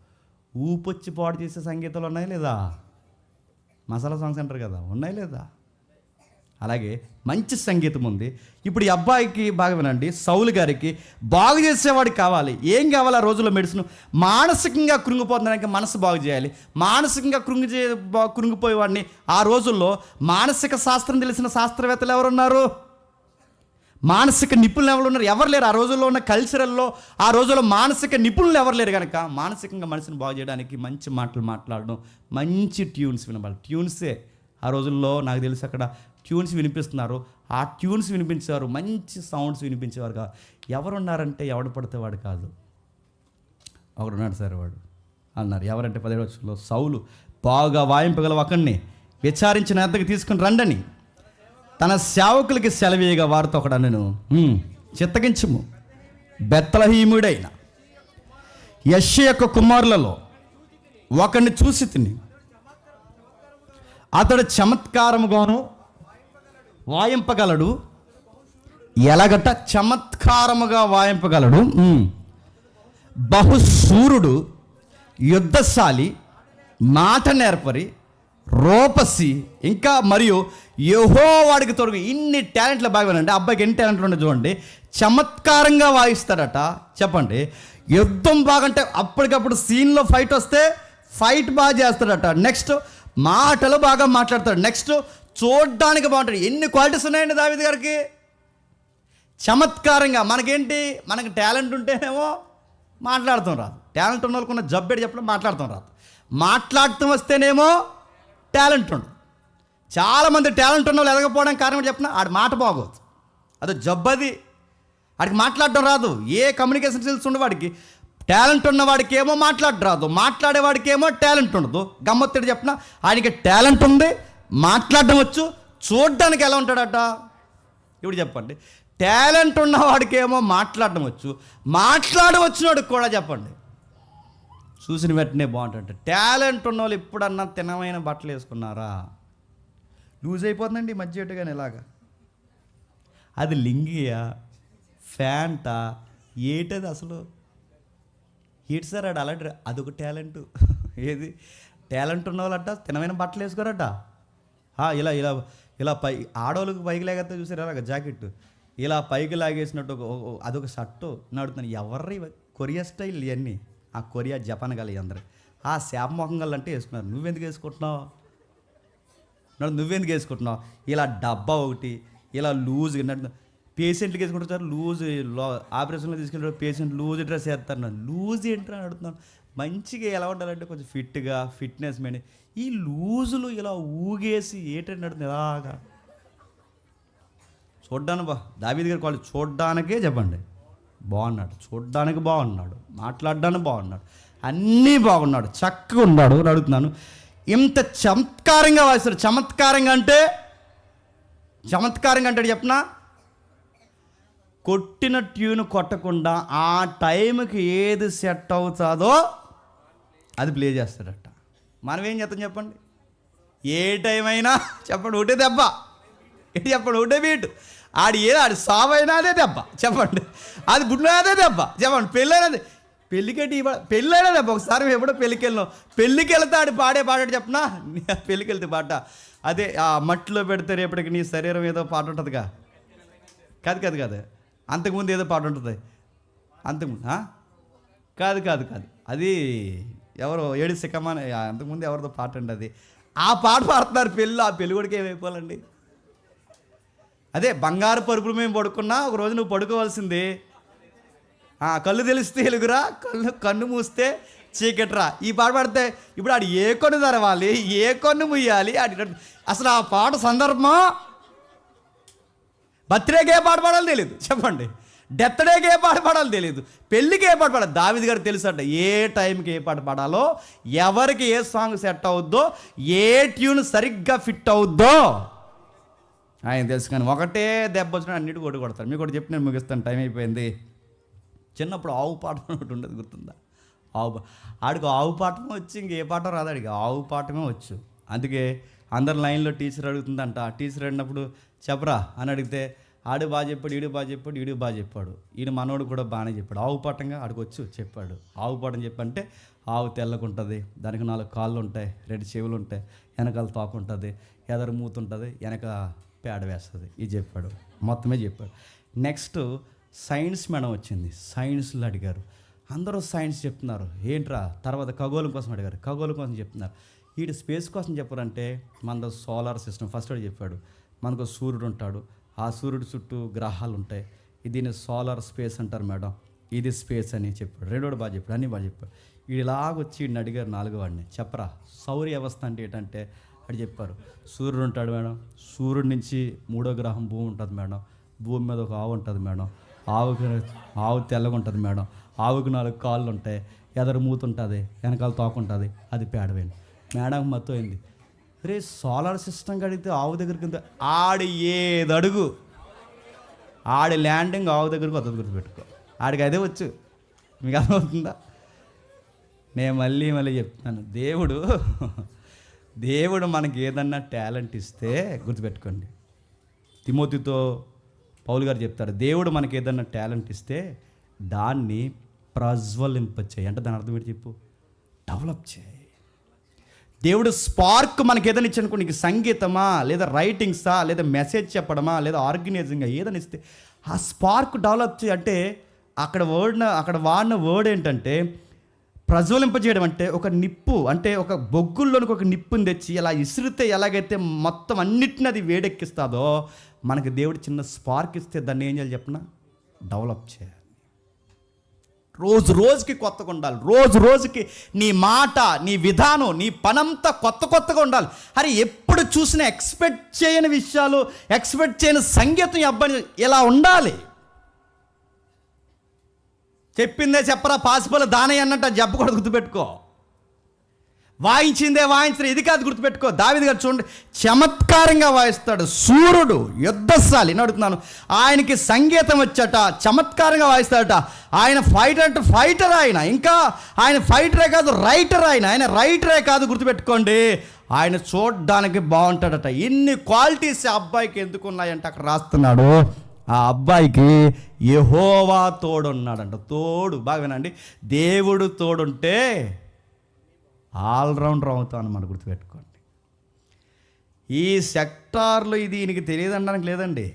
ఊపొచ్చి పాడు చేసే సంగీతాలు ఉన్నాయి లేదా, మసాలా సాంగ్స్ అంటారు కదా, ఉన్నాయి లేదా. అలాగే మంచి సంగీతం ఉంది. ఇప్పుడు ఈ అబ్బాయికి బాగా వినండి, సౌలు గారికి బాగు చేసేవాడికి కావాలి. ఏం కావాలి ఆ రోజుల్లో మెడిసిన్? మానసికంగా కృంగిపోతున్నానికి మనసు బాగు చేయాలి. మానసికంగా కృంగిపోయేవాడిని ఆ రోజుల్లో మానసిక శాస్త్రం తెలిసిన శాస్త్రవేత్తలు ఎవరున్నారు? మానసిక నిపుణులు ఎవరు ఉన్నారు? ఎవరు లేరు. ఆ రోజుల్లో ఉన్న కల్చరల్లో ఆ రోజుల్లో మానసిక నిపుణులు ఎవరు లేరు కనుక మానసికంగా మనిషిని బాగు చేయడానికి మంచి మాటలు మాట్లాడడం, మంచి ట్యూన్స్ వినబడాలి. ట్యూన్సే ఆ రోజుల్లో నాకు తెలిసి అక్కడ ట్యూన్స్ వినిపిస్తున్నారు. ఆ ట్యూన్స్ వినిపించేవారు, మంచి సౌండ్స్ వినిపించేవారు కాదు. ఎవరున్నారంటే ఎవడు పడితే వాడు కాదు, ఒకడున్నాడు సార్ వాడు అన్నారు. ఎవరంటే 17వ వచనంలో సౌలు బాగా వాయింపగల ఒకడిని విచారించిన ఎద్దకు తీసుకుని రండని తన సేవకులకి సెలవీయగా వారితో ఒకడు నేను చిత్తగించుము, బెత్లెహేమీయుడైన యెష్షయి యొక్క కుమారులలో ఒకడిని చూసి తిని అతడు చమత్కారముగాను వాయింపగలడు. ఎలాగట? చమత్కారముగా వాయింపగలడు, బహుశూరుడు, యుద్ధశాలి, మాట నేర్పరి, రూపసి, ఇంకా మరియు యెహోవాడికి తోడు. ఇన్ని టాలెంట్లు బాగా వినండి. అబ్బాయికి ఎన్ని టాలెంట్లు ఉండే చూడండి. చమత్కారంగా వాయిస్తాడట. చెప్పండి, యుద్ధం బాగంటే అప్పటికప్పుడు సీన్లో ఫైట్ వస్తే ఫైట్ బాగా చేస్తాడట. నెక్స్ట్ మాటలు బాగా మాట్లాడతాడు. నెక్స్ట్ చూడ్డానికి బాగుంటాడు. ఎన్ని క్వాలిటీస్ ఉన్నాయండి దావీదు గారికి. చమత్కారంగా. మనకేంటి, మనకి టాలెంట్ ఉంటేనేమో మాట్లాడతాం రాదు. టాలెంట్ ఉన్న వాళ్ళకున్న జబ్బేడు చెప్పడం మాట్లాడతాం రాదు. మాట్లాడటం వస్తేనేమో టాలెంట్ ఉండదు. చాలామంది టాలెంట్ ఉన్న వాళ్ళు ఎదగపోవడానికి కారణం చెప్పిన ఆడి మాట బాగోదు, అదో జబ్బది. ఆడికి మాట్లాడటం రాదు. ఏ కమ్యూనికేషన్ స్కిల్స్ ఉండవు వాడికి. టాలెంట్ ఉన్నవాడికి ఏమో మాట్లాడటం రాదు, మాట్లాడేవాడికి ఏమో టాలెంట్ ఉండదు. గమ్మత్తడి చెప్పిన ఆయనకి టాలెంట్ ఉంది, మాట్లాడడం వచ్చు, చూడడానికి ఎలా ఉంటాడట. ఇప్పుడు చెప్పండి, టాలెంట్ ఉన్నవాడికి ఏమో మాట్లాడడం వచ్చు, మాట్లాడవచ్చినోడికి కూడా చెప్పండి చూసిన వెంటనే బాగుంటుంది. టాలెంట్ ఉన్న వాళ్ళు ఎప్పుడన్నా తినమైన బట్టలు వేసుకున్నారా? లూజ్ అయిపోతుందండి మధ్య కానీ ఇలాగా. అది లింగియా, ఫ్యాంటా, ఏటది అసలు? ఏటి సార్ ఆడు అలాంటి అదొక టాలెంట్. ఏది టాలెంట్ ఉన్న వాళ్ళట తినమైన బట్టలు వేసుకోరట. ఇలా ఇలా ఇలా పై ఆడవాళ్ళకి పైకి లాగేస్తే చూసారు అలాగ జాకెట్ ఇలా పైకి లాగేసినట్టు అదొక షర్టు నడుతున్నాను. ఎవరి కొరియా స్టైల్ ఇవన్నీ, ఆ కొరియా జపాన్ గల అందరూ ఆ శాప మొహం గల అంటే వేసుకున్నారు. నువ్వెందుకు వేసుకుంటున్నావు? నువ్వెందుకు వేసుకుంటున్నావు? ఇలా డబ్బా ఒకటి ఇలా లూజ్ పేషెంట్కి వేసుకుంటారు. లూజ్ ఆపరేషన్లో తీసుకెళ్ళి పేషెంట్ లూజ్ డ్రెస్ వేస్తారు. లూజ్ ఏంటని అడుగుతున్నాను. మంచిగా ఎలా ఉండాలంటే కొంచెం ఫిట్గా, ఫిట్నెస్ మెయిన్. ఈ లూజులు ఇలా ఊగేసి ఏంటంటే నడుతుంది ఇలాగా. చూడ్డానికి దావీదు గారి వాళ్ళు చూడ్డానికే చెప్పండి బాగున్నాడు, చూడ్డానికి బాగున్నాడు, మాట్లాడడానికి బాగున్నాడు, అన్నీ బాగున్నాడు, చక్కగా ఉన్నాడు అని అడుగుతున్నాను. ఇంత చమత్కారంగా వాయిస్తాడు. చమత్కారంగా అంటే చెప్పనా, కొట్టిన ట్యూన్ కొట్టకుండా ఆ టైంకి ఏది సెట్ అవుతుందో అది ప్లే చేస్తాడట. మనం ఏం చేస్తాం చెప్పండి? ఏ టైం అయినా చెప్పండి ఒకటే దెబ్బ, ఏంటి చెప్పండి ఒకటే బీట్. ఆడి సావైనా అదే దెబ్బ చెప్పండి, అది బుడ్డా అదే దెబ్బ చెప్పండి, పెళ్ళైనది పెళ్ళికెట్టి పెళ్ళైనా దెబ్బ. ఒకసారి మేము ఎప్పుడో పెళ్ళికి వెళ్ళినాం. పెళ్ళికి వెళ్తే ఆడు పాడాడు చెప్పనా, పెళ్ళికి వెళ్తే పాట అదే ఆ మట్టిలో పెడితే రేపటికి నీ శరీరం ఏదో పాట ఉంటుందిగా. కాదు అంతకుముందు ఏదో పాట ఉంటుంది. అంతకుముందు కాదు అది ఎవరో ఏడు సిక్కమ్మ అంతకుముందు ఎవరిదో పాట అండి అది. ఆ పాట పాడుతున్నారు పెళ్ళి. ఆ పెళ్ళి కొడుకు ఏమైపోవాలండి? అదే బంగారు పరుపులు మేము పడుకున్నా ఒక రోజు నువ్వు పడుకోవాల్సింది. కళ్ళు తెలిస్తే ఎలుగురా, కన్ను మూస్తే చీకట్రా. ఈ పాట పాడితే ఇప్పుడు ఆడు ఏ కొన్ను తెరవాలి, ఏ కొన్ను ముయ్యాలి, అసలు ఆ పాట సందర్భం. బర్త్డేకి ఏ పాట పాడాలో తెలియదు చెప్పండి, డెత్ డేకి ఏ పాట పాడాలో తెలియదు, పెళ్ళికి ఏ పాట పాడాలి. దావీదు గారు తెలుసు అంట ఏ టైంకి ఏ పాట పాడాలో, ఎవరికి ఏ సాంగ్ సెట్ అవుద్దో, ఏ ట్యూన్ సరిగ్గా ఫిట్ అవుద్దో ఆయన తెలుసు. కానీ ఒకటే దెబ్బ వచ్చిన అన్నిటి కొట్టి కొడతారు. మీకు కూడా చెప్పి నేను ముగిస్తాను, టైం అయిపోయింది. చిన్నప్పుడు ఆవు పాఠం ఒకటి ఉండదు, గుర్తుందా? ఆడికి ఆవు పాఠమే వచ్చి ఇంకే పాఠం రాదు, ఆడికి ఆవు పాఠమే వచ్చు. అందుకే అందరు లైన్లో టీచర్ అడుగుతుందంట. ఆ టీచర్ అడిగినప్పుడు చెప్పరా అని అడిగితే ఆడు బాగా చెప్పాడు, ఈడు బాగా చెప్పాడు, ఈయన మనోడు కూడా బాగానే చెప్పాడు. ఆవు పాఠంగా ఆడికి వచ్చు చెప్పాడు. ఆవు పాఠం చెప్పంటే ఆవు తెల్లకుంటుంది, దానికి 4 కాళ్ళు ఉంటాయి, 2 చెవులు ఉంటాయి, వెనకాల తోక ఉంటుంది, ఎదరు మూతుంటుంది, వెనక పేడ వేస్తుంది. ఇది చెప్పాడు, మొత్తమే చెప్పాడు. నెక్స్ట్ సైన్స్ మేడం వచ్చింది. సైన్స్లో అడిగారు, అందరూ సైన్స్ చెప్తున్నారు. ఏంట్రా? తర్వాత ఖగోళం కోసం అడిగారు, ఖగోళం కోసం చెప్తున్నారు. వీడు స్పేస్ కోసం చెప్పారంటే మనది సోలార్ సిస్టమ్ ఫస్ట్ చెప్పాడు. మనకు సూర్యుడు ఉంటాడు, ఆ సూర్యుడి చుట్టూ గ్రహాలు ఉంటాయి, దీన్ని సోలార్ స్పేస్ అంటారు మేడం, ఇది స్పేస్ అని చెప్పాడు. రెండోడు బాగా చెప్పాడు, అన్నీ బాగా చెప్పాడు. ఇలాగొచ్చి ఈయన అడిగారు నాలుగో వాడిని, చెప్పరా సౌర వ్యవస్థ అంటే ఏంటంటే అది చెప్పారు. సూర్యుడు ఉంటాడు మేడం, సూర్యుడి నుంచి మూడో గ్రహం భూమి ఉంటుంది మేడం, భూమి మీద ఒక ఆవు ఉంటుంది మేడం, ఆవు తెల్లగా ఉంటుంది మేడం, ఆవుకి 4 కాళ్ళు ఉంటాయి, ఎదరు మూతుంటుంది, వెనకాల తోకుంటుంది, అది పేడవేను. మేడం మొత్తం అయింది. రే సోలార్ సిస్టమ్ కడిగితే ఆవు దగ్గరికి ఆడి ఏది అడుగు, ఆడి ల్యాండింగ్ ఆవు దగ్గరికి వద్ద గుర్తుపెట్టుకో, ఆడికి అదే వచ్చు. మీకు అర్థమవుతుందా? నేను మళ్ళీ చెప్తున్నాను, దేవుడు మనకి ఏదన్నా టాలెంట్ ఇస్తే గుర్తుపెట్టుకోండి. తిమోతితో పౌలు గారు చెప్తారు, దేవుడు మనకి ఏదన్నా టాలెంట్ ఇస్తే దాన్ని ప్రజ్వలింపచేయి. అంటే దాని అర్థం ఏంటి చెప్పు? డెవలప్ చేయి. దేవుడు స్పార్క్ మనకి ఏదైనా ఇచ్చనుకో, నీకు సంగీతమా లేదా రైటింగ్సా లేదా మెసేజ్ చెప్పడమా లేదా ఆర్గనైజింగ్గా ఏదైనా ఇస్తే ఆ స్పార్క్ డెవలప్ చేయి. అంటే అక్కడ వాడిన వర్డ్ ఏంటంటే ప్రజ్వలింపజేయడం. అంటే ఒక నిప్పు, అంటే ఒక బొగ్గుల్లోనికి ఒక నిప్పుని తెచ్చి అలా ఇసిరితే ఎలాగైతే మొత్తం అన్నిటిని అది వేడెక్కిస్తుందో, మనకి దేవుడు చిన్న స్పార్క్ ఇస్తే దాన్ని ఏం చేయాలి చెప్పిన? డెవలప్ చేయాలి. రోజుకి కొత్తగా ఉండాలి. రోజుకి నీ మాట, నీ విధానం, నీ పనంతా కొత్తగా ఉండాలి. అరే ఎప్పుడు చూసినా ఎక్స్పెక్ట్ చేయని విషయాలు, ఎక్స్పెక్ట్ చేయని సంగీతం ఈ అబ్బాయి ఇలా ఉండాలి. చెప్పిందే చెప్పరా పాసిపోలే దానయ్య అన్నట్టు అది చెప్పకూడదు, గుర్తుపెట్టుకో. వాయించిందే వాయించిన ఇది కాదు, గుర్తుపెట్టుకో. దావీదు గారు చూడండి, చమత్కారంగా వాయిస్తాడు. సూర్యుడు యుద్ధశాలి అడుగుతున్నాను, ఆయనకి సంగీతం వచ్చట, చమత్కారంగా వాయిస్తాడట. ఆయన ఫైటర్ ఆయన. ఇంకా ఆయన ఫైటరే కాదు, రైటర్ ఆయన రైటరే కాదు, గుర్తుపెట్టుకోండి. ఆయన చూడడానికి బాగుంటాడట. ఇన్ని క్వాలిటీస్ ఆ అబ్బాయికి ఎందుకు ఉన్నాయంటే అక్కడ రాస్తున్నాడు, ఆ అబ్బాయికి యెహోవా తోడున్నాడంట. తోడు బాగా వినండి, దేవుడు తోడుంటే ఆల్రౌండర్ అవుతాం అన్నమాట, గుర్తుపెట్టుకోండి. ఈ సెక్టార్లో ఇది ఈయనకి తెలియదనడానికి లేదండి.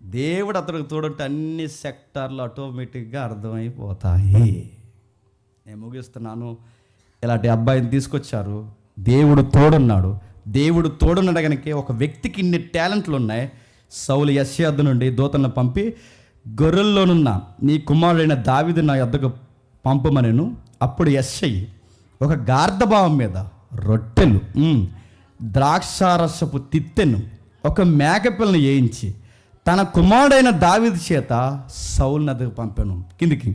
దేవుడు అతనికి తోడుంటే అన్ని సెక్టార్లు ఆటోమేటిక్గా అర్థమైపోతాయి. నేను ముగిస్తున్నాను. ఇలాంటి అబ్బాయిని తీసుకొచ్చారు, దేవుడు తోడున్నాడు. దేవుడు తోడున్నాడు కనుక ఒక వ్యక్తికి ఇన్ని టాలెంట్లు ఉన్నాయి. సౌలు యెష్షయి యొద్ద నుండి దూతలను పంపి, గొర్రెల్లోనున్న నీ కుమారుడైన దావీదు నా యొద్దకు పంపమనెను. అప్పుడు యెష్షయి ఒక గార్ధభావం మీద రొట్టెలు, ద్రాక్షారసపు తిత్తెను, ఒక మేకపిల్లను వేయించి తన కుమారుడైన దావీదు చేత సౌలు నద్దకు పంపాను. కిందికి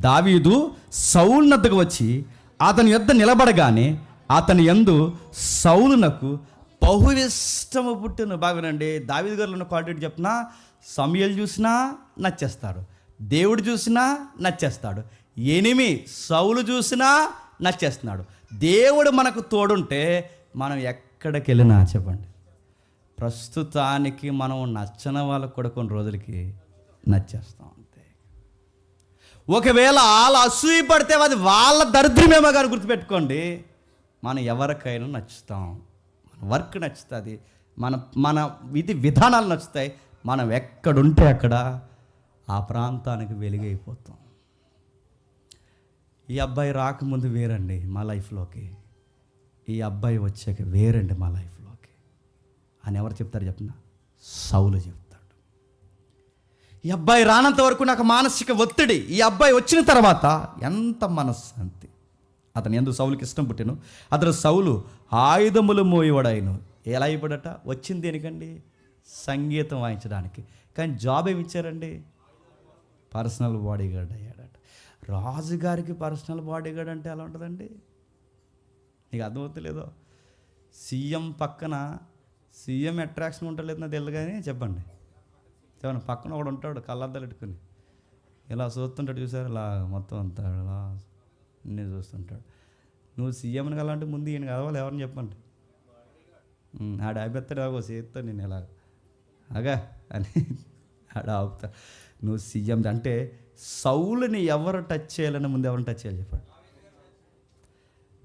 దావీదు సౌలు నద్దకు వచ్చి అతని యొద్ద నిలబడగానే అతని యందు సౌలునకు బహు ఇష్టము పుట్టును. బాగానండి, దావీదు గారిలో ఉన్న క్వాలిటీ చెప్పినా, సమూయేలు చూసినా నచ్చేస్తాడు, దేవుడు చూసినా నచ్చేస్తాడు, సౌలు చూసినా నచ్చేస్తున్నాడు. దేవుడు మనకు తోడుంటే మనం ఎక్కడికి వెళ్ళినా చెప్పండి, ప్రస్తుతానికి మనం నచ్చని వాళ్ళకు కూడా కొన్ని రోజులకి నచ్చేస్తాం అంతే. ఒకవేళ వాళ్ళ అసూయ పడితే అది వాళ్ళ దరిద్రమేమో కానీ గుర్తుపెట్టుకోండి, మనం ఎవరికైనా నచ్చుతాం. మన వర్క్ నచ్చుతుంది, మన విధానాలు నచ్చుతాయి. మనం ఎక్కడుంటే అక్కడ ఆ ప్రాంతానికి వెలుగైపోతాం. ఈ అబ్బాయి రాకముందు వేరండి మా లైఫ్లోకి, ఈ అబ్బాయి వచ్చాక వేరండి మా లైఫ్లోకి అని ఎవరు చెప్తారు చెప్పిన? సౌలు చెప్తాడు. ఈ అబ్బాయి రానంత వరకు నాకు మానసిక ఒత్తిడి, ఈ అబ్బాయి వచ్చిన తర్వాత ఎంత మనశ్శాంతి. అతను ఎందుకు సౌలుకి ఇష్టం పుట్టాను. అతను సౌలు ఆయుధములు మోయవాడాయను. ఎలా అయిపోడట? వచ్చింది దేనికండి? సంగీతం వాయించడానికి. కానీ జాబ్ ఏమి ఇచ్చారండి? పర్సనల్ బాడీగార్డ్ అయ్యాడట. రాజుగారికి పర్సనల్ బాడీగార్డ్ అంటే ఎలా ఉంటుందండి? నీకు అర్థమవుతలేదో? సీఎం పక్కన సీఎం అట్రాక్షన్ ఉంటలేదు నాకు తెలియదు, కానీ చెప్పండి పక్కన ఒకడు ఉంటాడు కళ్ళద్దాలు పెట్టుకుని ఇలా చూస్తుంటాడు, చూసారు? ఇలా మొత్తం అంతా ఇలా అన్నీ చూస్తుంటాడు. నువ్వు సీఎంని కలాలంటే ముందు ఈయన కలవాలి, ఎవరిని చెప్పండి. ఆడ ఆపెత్తాడు, చేస్తా నేను ఇలా అగా అని ఆడ ఆపుతా. నువ్వు సీఎం అంటే సౌలుని ఎవరు టచ్ చేయాలని ముందు ఎవరిని టచ్ చేయాలి చెప్పండి.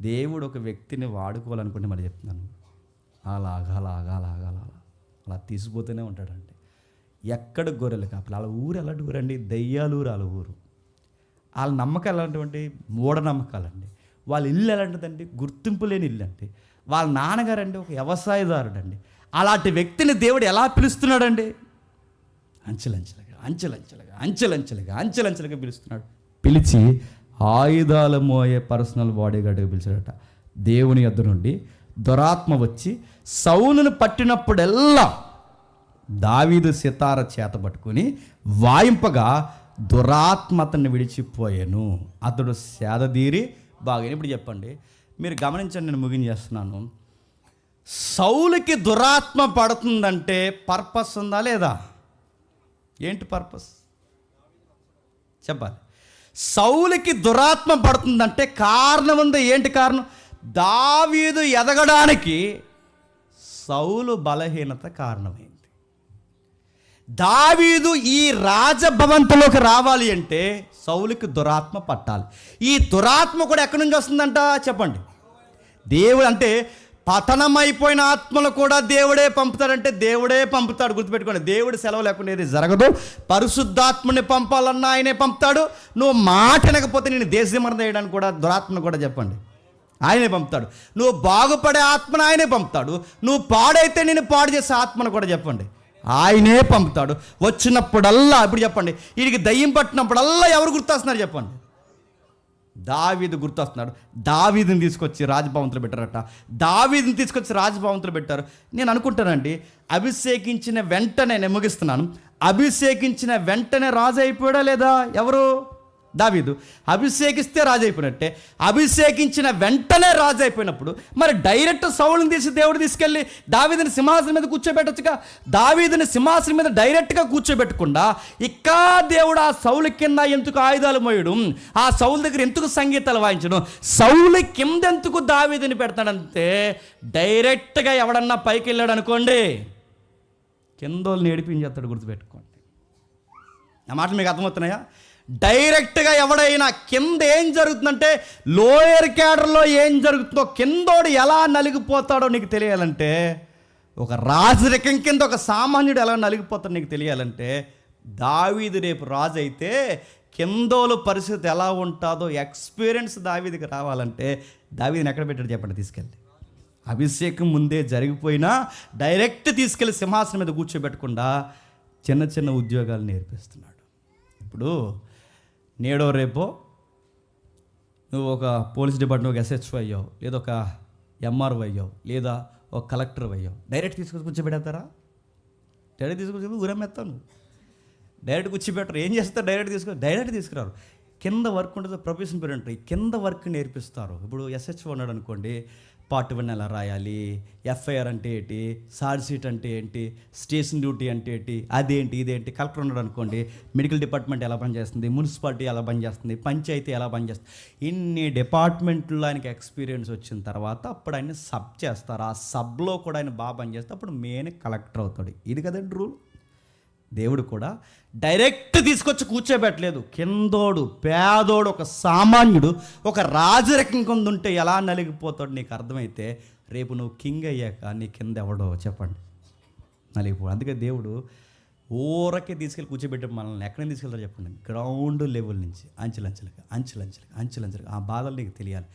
దేవుడు ఒక వ్యక్తిని వాడుకోవాలనుకుంటే మరి చెప్తున్నాను, అలా తీసిపోతూనే ఉంటాడండి. ఎక్కడ గొర్రెలు కాపలు, వాళ్ళ ఊరు ఎలాంటి ఊరండి? దయ్యాలు ఊరు వాళ్ళ ఊరు. వాళ్ళ నమ్మకాలు ఎలాంటివండి? మూఢనమ్మకాలండి. వాళ్ళ ఇల్లు ఎలాంటిదండి? గుర్తింపు లేని ఇల్లు అండి. వాళ్ళ నాన్నగారు అండి ఒక వ్యవసాయదారుడు అండి. అలాంటి వ్యక్తిని దేవుడు ఎలా పిలుస్తున్నాడండి? అంచెలంచెలుగా అంచెలంచెలుగా అంచెలంచెలుగా అంచెలంచెలుగా పిలుస్తున్నాడు. పిలిచి ఆయుధాలు మోయే పర్సనల్ బాడీ గార్డ్గా పిలిచాడట. దేవుని యొద్ద నుండి దురాత్మ వచ్చి సౌలును పట్టినప్పుడెల్లా దావీదు సితార చేత పట్టుకుని వాయింపగా దురాత్మ అతన్ని విడిచిపోయాను, అతడు సేదదీరి బాగా. ఇప్పుడు చెప్పండి, మీరు గమనించండి, నేను ముగించేస్తున్నాను. సౌలుకి దురాత్మ పడుతుందంటే పర్పస్ ఉందా లేదా? ఏంటి పర్పస్ చెప్పాలి. సౌలుకి దురాత్మ పడుతుందంటే కారణం ఉంది. ఏంటి కారణం? దావీదు ఎదగడానికి సౌలు బలహీనత కారణమైంది. దావీదు ఈ రాజభవంతిలోకి రావాలి అంటే సౌలుకి దురాత్మ పట్టాలి. ఈ దురాత్మ కూడా ఎక్కడి నుంచి వస్తుందంట చెప్పండి? దేవుడు అంటే పతనమైపోయిన ఆత్మలు కూడా దేవుడే పంపుతాడంటే దేవుడే పంపుతాడు. గుర్తుపెట్టుకోండి, దేవుడు సెలవు లేకుండా ఏది జరగదు. పరిశుద్ధాత్మని పంపాలన్నా ఆయనే పంపుతాడు. నువ్వు మాట వినకపోతే నేను దేశమరణ చేయడానికి కూడా దురాత్మను కూడా చెప్పండి ఆయనే పంపుతాడు. నువ్వు బాగుపడే ఆత్మను ఆయనే పంపుతాడు. నువ్వు పాడైతే నేను పాడు చేసే ఆత్మను కూడా చెప్పండి ఆయనే పంపుతాడు. వచ్చినప్పుడల్లా ఇప్పుడు చెప్పండి, వీడికి దయ్యం పట్టినప్పుడల్లా ఎవరు గుర్తొస్తున్నారు చెప్పండి? దావీదు గుర్తొస్తున్నాడు. దావీదుని తీసుకొచ్చి రాజభవంతులు పెట్టారట. దావీదుని తీసుకొచ్చి రాజభవంతులు పెట్టారు. నేను అనుకుంటానండి, అభిషేకించిన వెంటనే, నేను ముగిస్తున్నాను, అభిషేకించిన వెంటనే రాజు అయిపోయాడా లేదా? ఎవరు? దావీదు. అభిషేకిస్తే రాజు అయిపోయినట్టే. అభిషేకించిన వెంటనే రాజు అయిపోయినప్పుడు మరి డైరెక్ట్ సౌలుని తీసి దేవుడు తీసుకెళ్ళి దావీదుని సింహాసనం మీద కూర్చోబెట్టచ్చుగా. దావీదుని సింహాసనం మీద డైరెక్ట్గా కూర్చోబెట్టకుండా ఇంకా దేవుడు ఆ సౌలు కింద ఎందుకు ఆయుధాలు మోయడం, ఆ సౌలు దగ్గర ఎందుకు సంగీతాలు వాయించడం, సౌలు కింద ఎందుకు దావీదుని పెడతాడంటే డైరెక్ట్గా ఎవడన్నా పైకి వెళ్ళాడు అనుకోండి కిందోళ్ళని ఏడిపించేస్తాడు. గుర్తుపెట్టుకోండి, నా మాటలు మీకు అర్థమవుతున్నాయా? డైరెక్ట్గా ఎవడైనా కింద ఏం జరుగుతుందంటే లోయర్ క్యాడర్లో ఏం జరుగుతుందో కిందోడు ఎలా నలిగిపోతాడో నీకు తెలియాలంటే, ఒక రాజరికం కింద ఒక సామాన్యుడు ఎలా నలిగిపోతాడో నీకు తెలియాలంటే, దావీదు రేపు రాజు అయితే కిందోలు పరిస్థితి ఎలా ఉంటుందో ఎక్స్పీరియన్స్ దావీదుకి రావాలంటే దావీదుని ఎక్కడ పెట్టాడు చెప్పండి? తీసుకెళ్ళి అభిషేకం ముందే జరిగిపోయినా డైరెక్ట్ తీసుకెళ్ళి సింహాసనం మీద కూర్చోబెట్టకుండా చిన్న చిన్న ఉద్యోగాలు నేర్పిస్తున్నాడు. ఇప్పుడు నేడో రేపో నువ్వు ఒక పోలీస్ డిపార్ట్మెంట్ ఒక ఎస్హెచ్ఓ అయ్యావు, లేదా ఒక ఎంఆర్ఓ అయ్యావు, లేదా ఒక కలెక్టర్ అయ్యావు, డైరెక్ట్ తీసుకొచ్చి కూర్చోబెడతారా? డైరెక్ట్ తీసుకొచ్చి ఊరమెత్తాను. డైరెక్ట్ కూర్చోబెట్టరు. ఏం చేస్తారు? డైరెక్ట్ తీసుకురారు. కింద వర్క్ ఉంటుంది, ప్రొఫెషన్ పేరు ఉంటుంది, కింద వర్క్ నేర్పిస్తారు. ఇప్పుడు ఎస్హెచ్ఓ ఉన్నాడు అనుకోండి, పార్ట్ 1 ఎలా రాయాలి, ఎఫ్ఐఆర్ అంటే ఏంటి, ఛార్జ్ షీట్ అంటే ఏంటి, స్టేషన్ డ్యూటీ అంటే ఏంటి, అదేంటి ఇదేంటి. కలెక్టర్ ఉన్నాడు అనుకోండి, మెడికల్ డిపార్ట్మెంట్ ఎలా పనిచేస్తుంది, మున్సిపాలిటీ ఎలా పనిచేస్తుంది, పంచాయతీ ఎలా పనిచేస్తుంది, ఇన్ని డిపార్ట్మెంట్లో ఆయనకి ఎక్స్పీరియన్స్ వచ్చిన తర్వాత అప్పుడు ఆయన సబ్ చేస్తారు. ఆ సబ్లో కూడా ఆయన బాగా పనిచేస్తే అప్పుడు మెయిన్ కలెక్టర్ అవుతాడు. ఇది కదండి రూల్. దేవుడు కూడా డైరెక్ట్ తీసుకొచ్చి కూర్చోబెట్టలేదు. కిందోడు, పేదోడు, ఒక సామాన్యుడు ఒక రాజరికం కింద ఉంటే ఎలా నలిగిపోతాడు నీకు అర్థమైతే రేపు నువ్వు కింగ్ అయ్యాక నీ కింద ఎవడో చెప్పండి నలిగిపోడు. అందుకే దేవుడు ఊరకే తీసుకెళ్ళి కూర్చోబెట్టి మనల్ని ఎక్కడికి తీసుకెళ్తారో చెప్పండి? గ్రౌండ్ లెవెల్ నుంచి అంచెలంచెలుగా అంచెలంచెలుగా అంచెలంచెలుగా ఆ బాధలు నీకు తెలియాలి.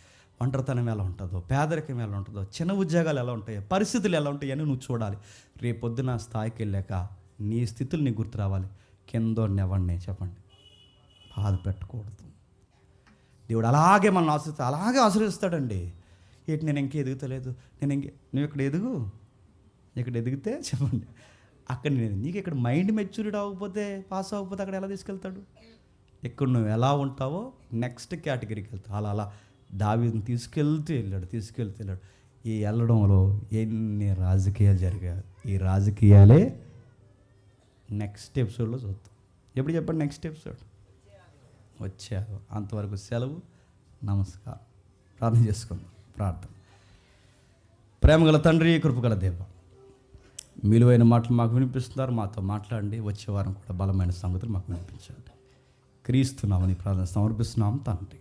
ఒంటరితనం ఎలా ఉంటుందో, పేదరికం ఎలా ఉంటుందో, చిన్న ఉద్యోగాలు ఎలా ఉంటాయో, పరిస్థితులు ఎలా ఉంటాయో అని నువ్వు చూడాలి. రేపొద్దున స్థాయికి వెళ్ళాక నీ స్థితులు నీకు గుర్తు రావాలి. కిందోడిని ఎవరిని చెప్పండి బాధ పెట్టకూడదు. దేవుడు అలాగే మనల్ని అలాగే ఆశీర్వదిస్తాడండి. ఏంటి నేను ఇంకే ఎదుగుతలేదు, నువ్వు ఇక్కడ ఇక్కడ ఎదిగితే చెప్పండి అక్కడ నీకు ఇక్కడ మైండ్ మెచ్యూరిటీ అవ్వకపోతే, పాస్ అవ్వకపోతే అక్కడ ఎలా తీసుకెళ్తాడు? ఇక్కడ నువ్వు ఎలా ఉంటావో నెక్స్ట్ కేటగిరీకి వెళ్తావు. అలా దావీదుని తీసుకెళ్తూ వెళ్ళాడు. ఈ వెళ్ళడంలో ఎన్ని రాజకీయాలు జరిగాయి. ఈ రాజకీయాలే నెక్స్ట్ ఎపిసోడ్లో చూద్దాం. ఎప్పుడు చెప్పండి? నెక్స్ట్ ఎపిసోడ్ వచ్చారు. అంతవరకు సెలవు. నమస్కారం. ప్రార్థన చేసుకుందాం. ప్రార్థన. ప్రేమగల తండ్రి, కృపగల దేవ, విలువైన మాటలు మాకు వినిపిస్తున్నారు. మాతో మాట్లాడండి. వచ్చే వారం కూడా బలమైన సంగతులు మాకు వినిపించండి. క్రీస్తు నామమున ప్రార్థన సమర్పిస్తున్నాం తండ్రి.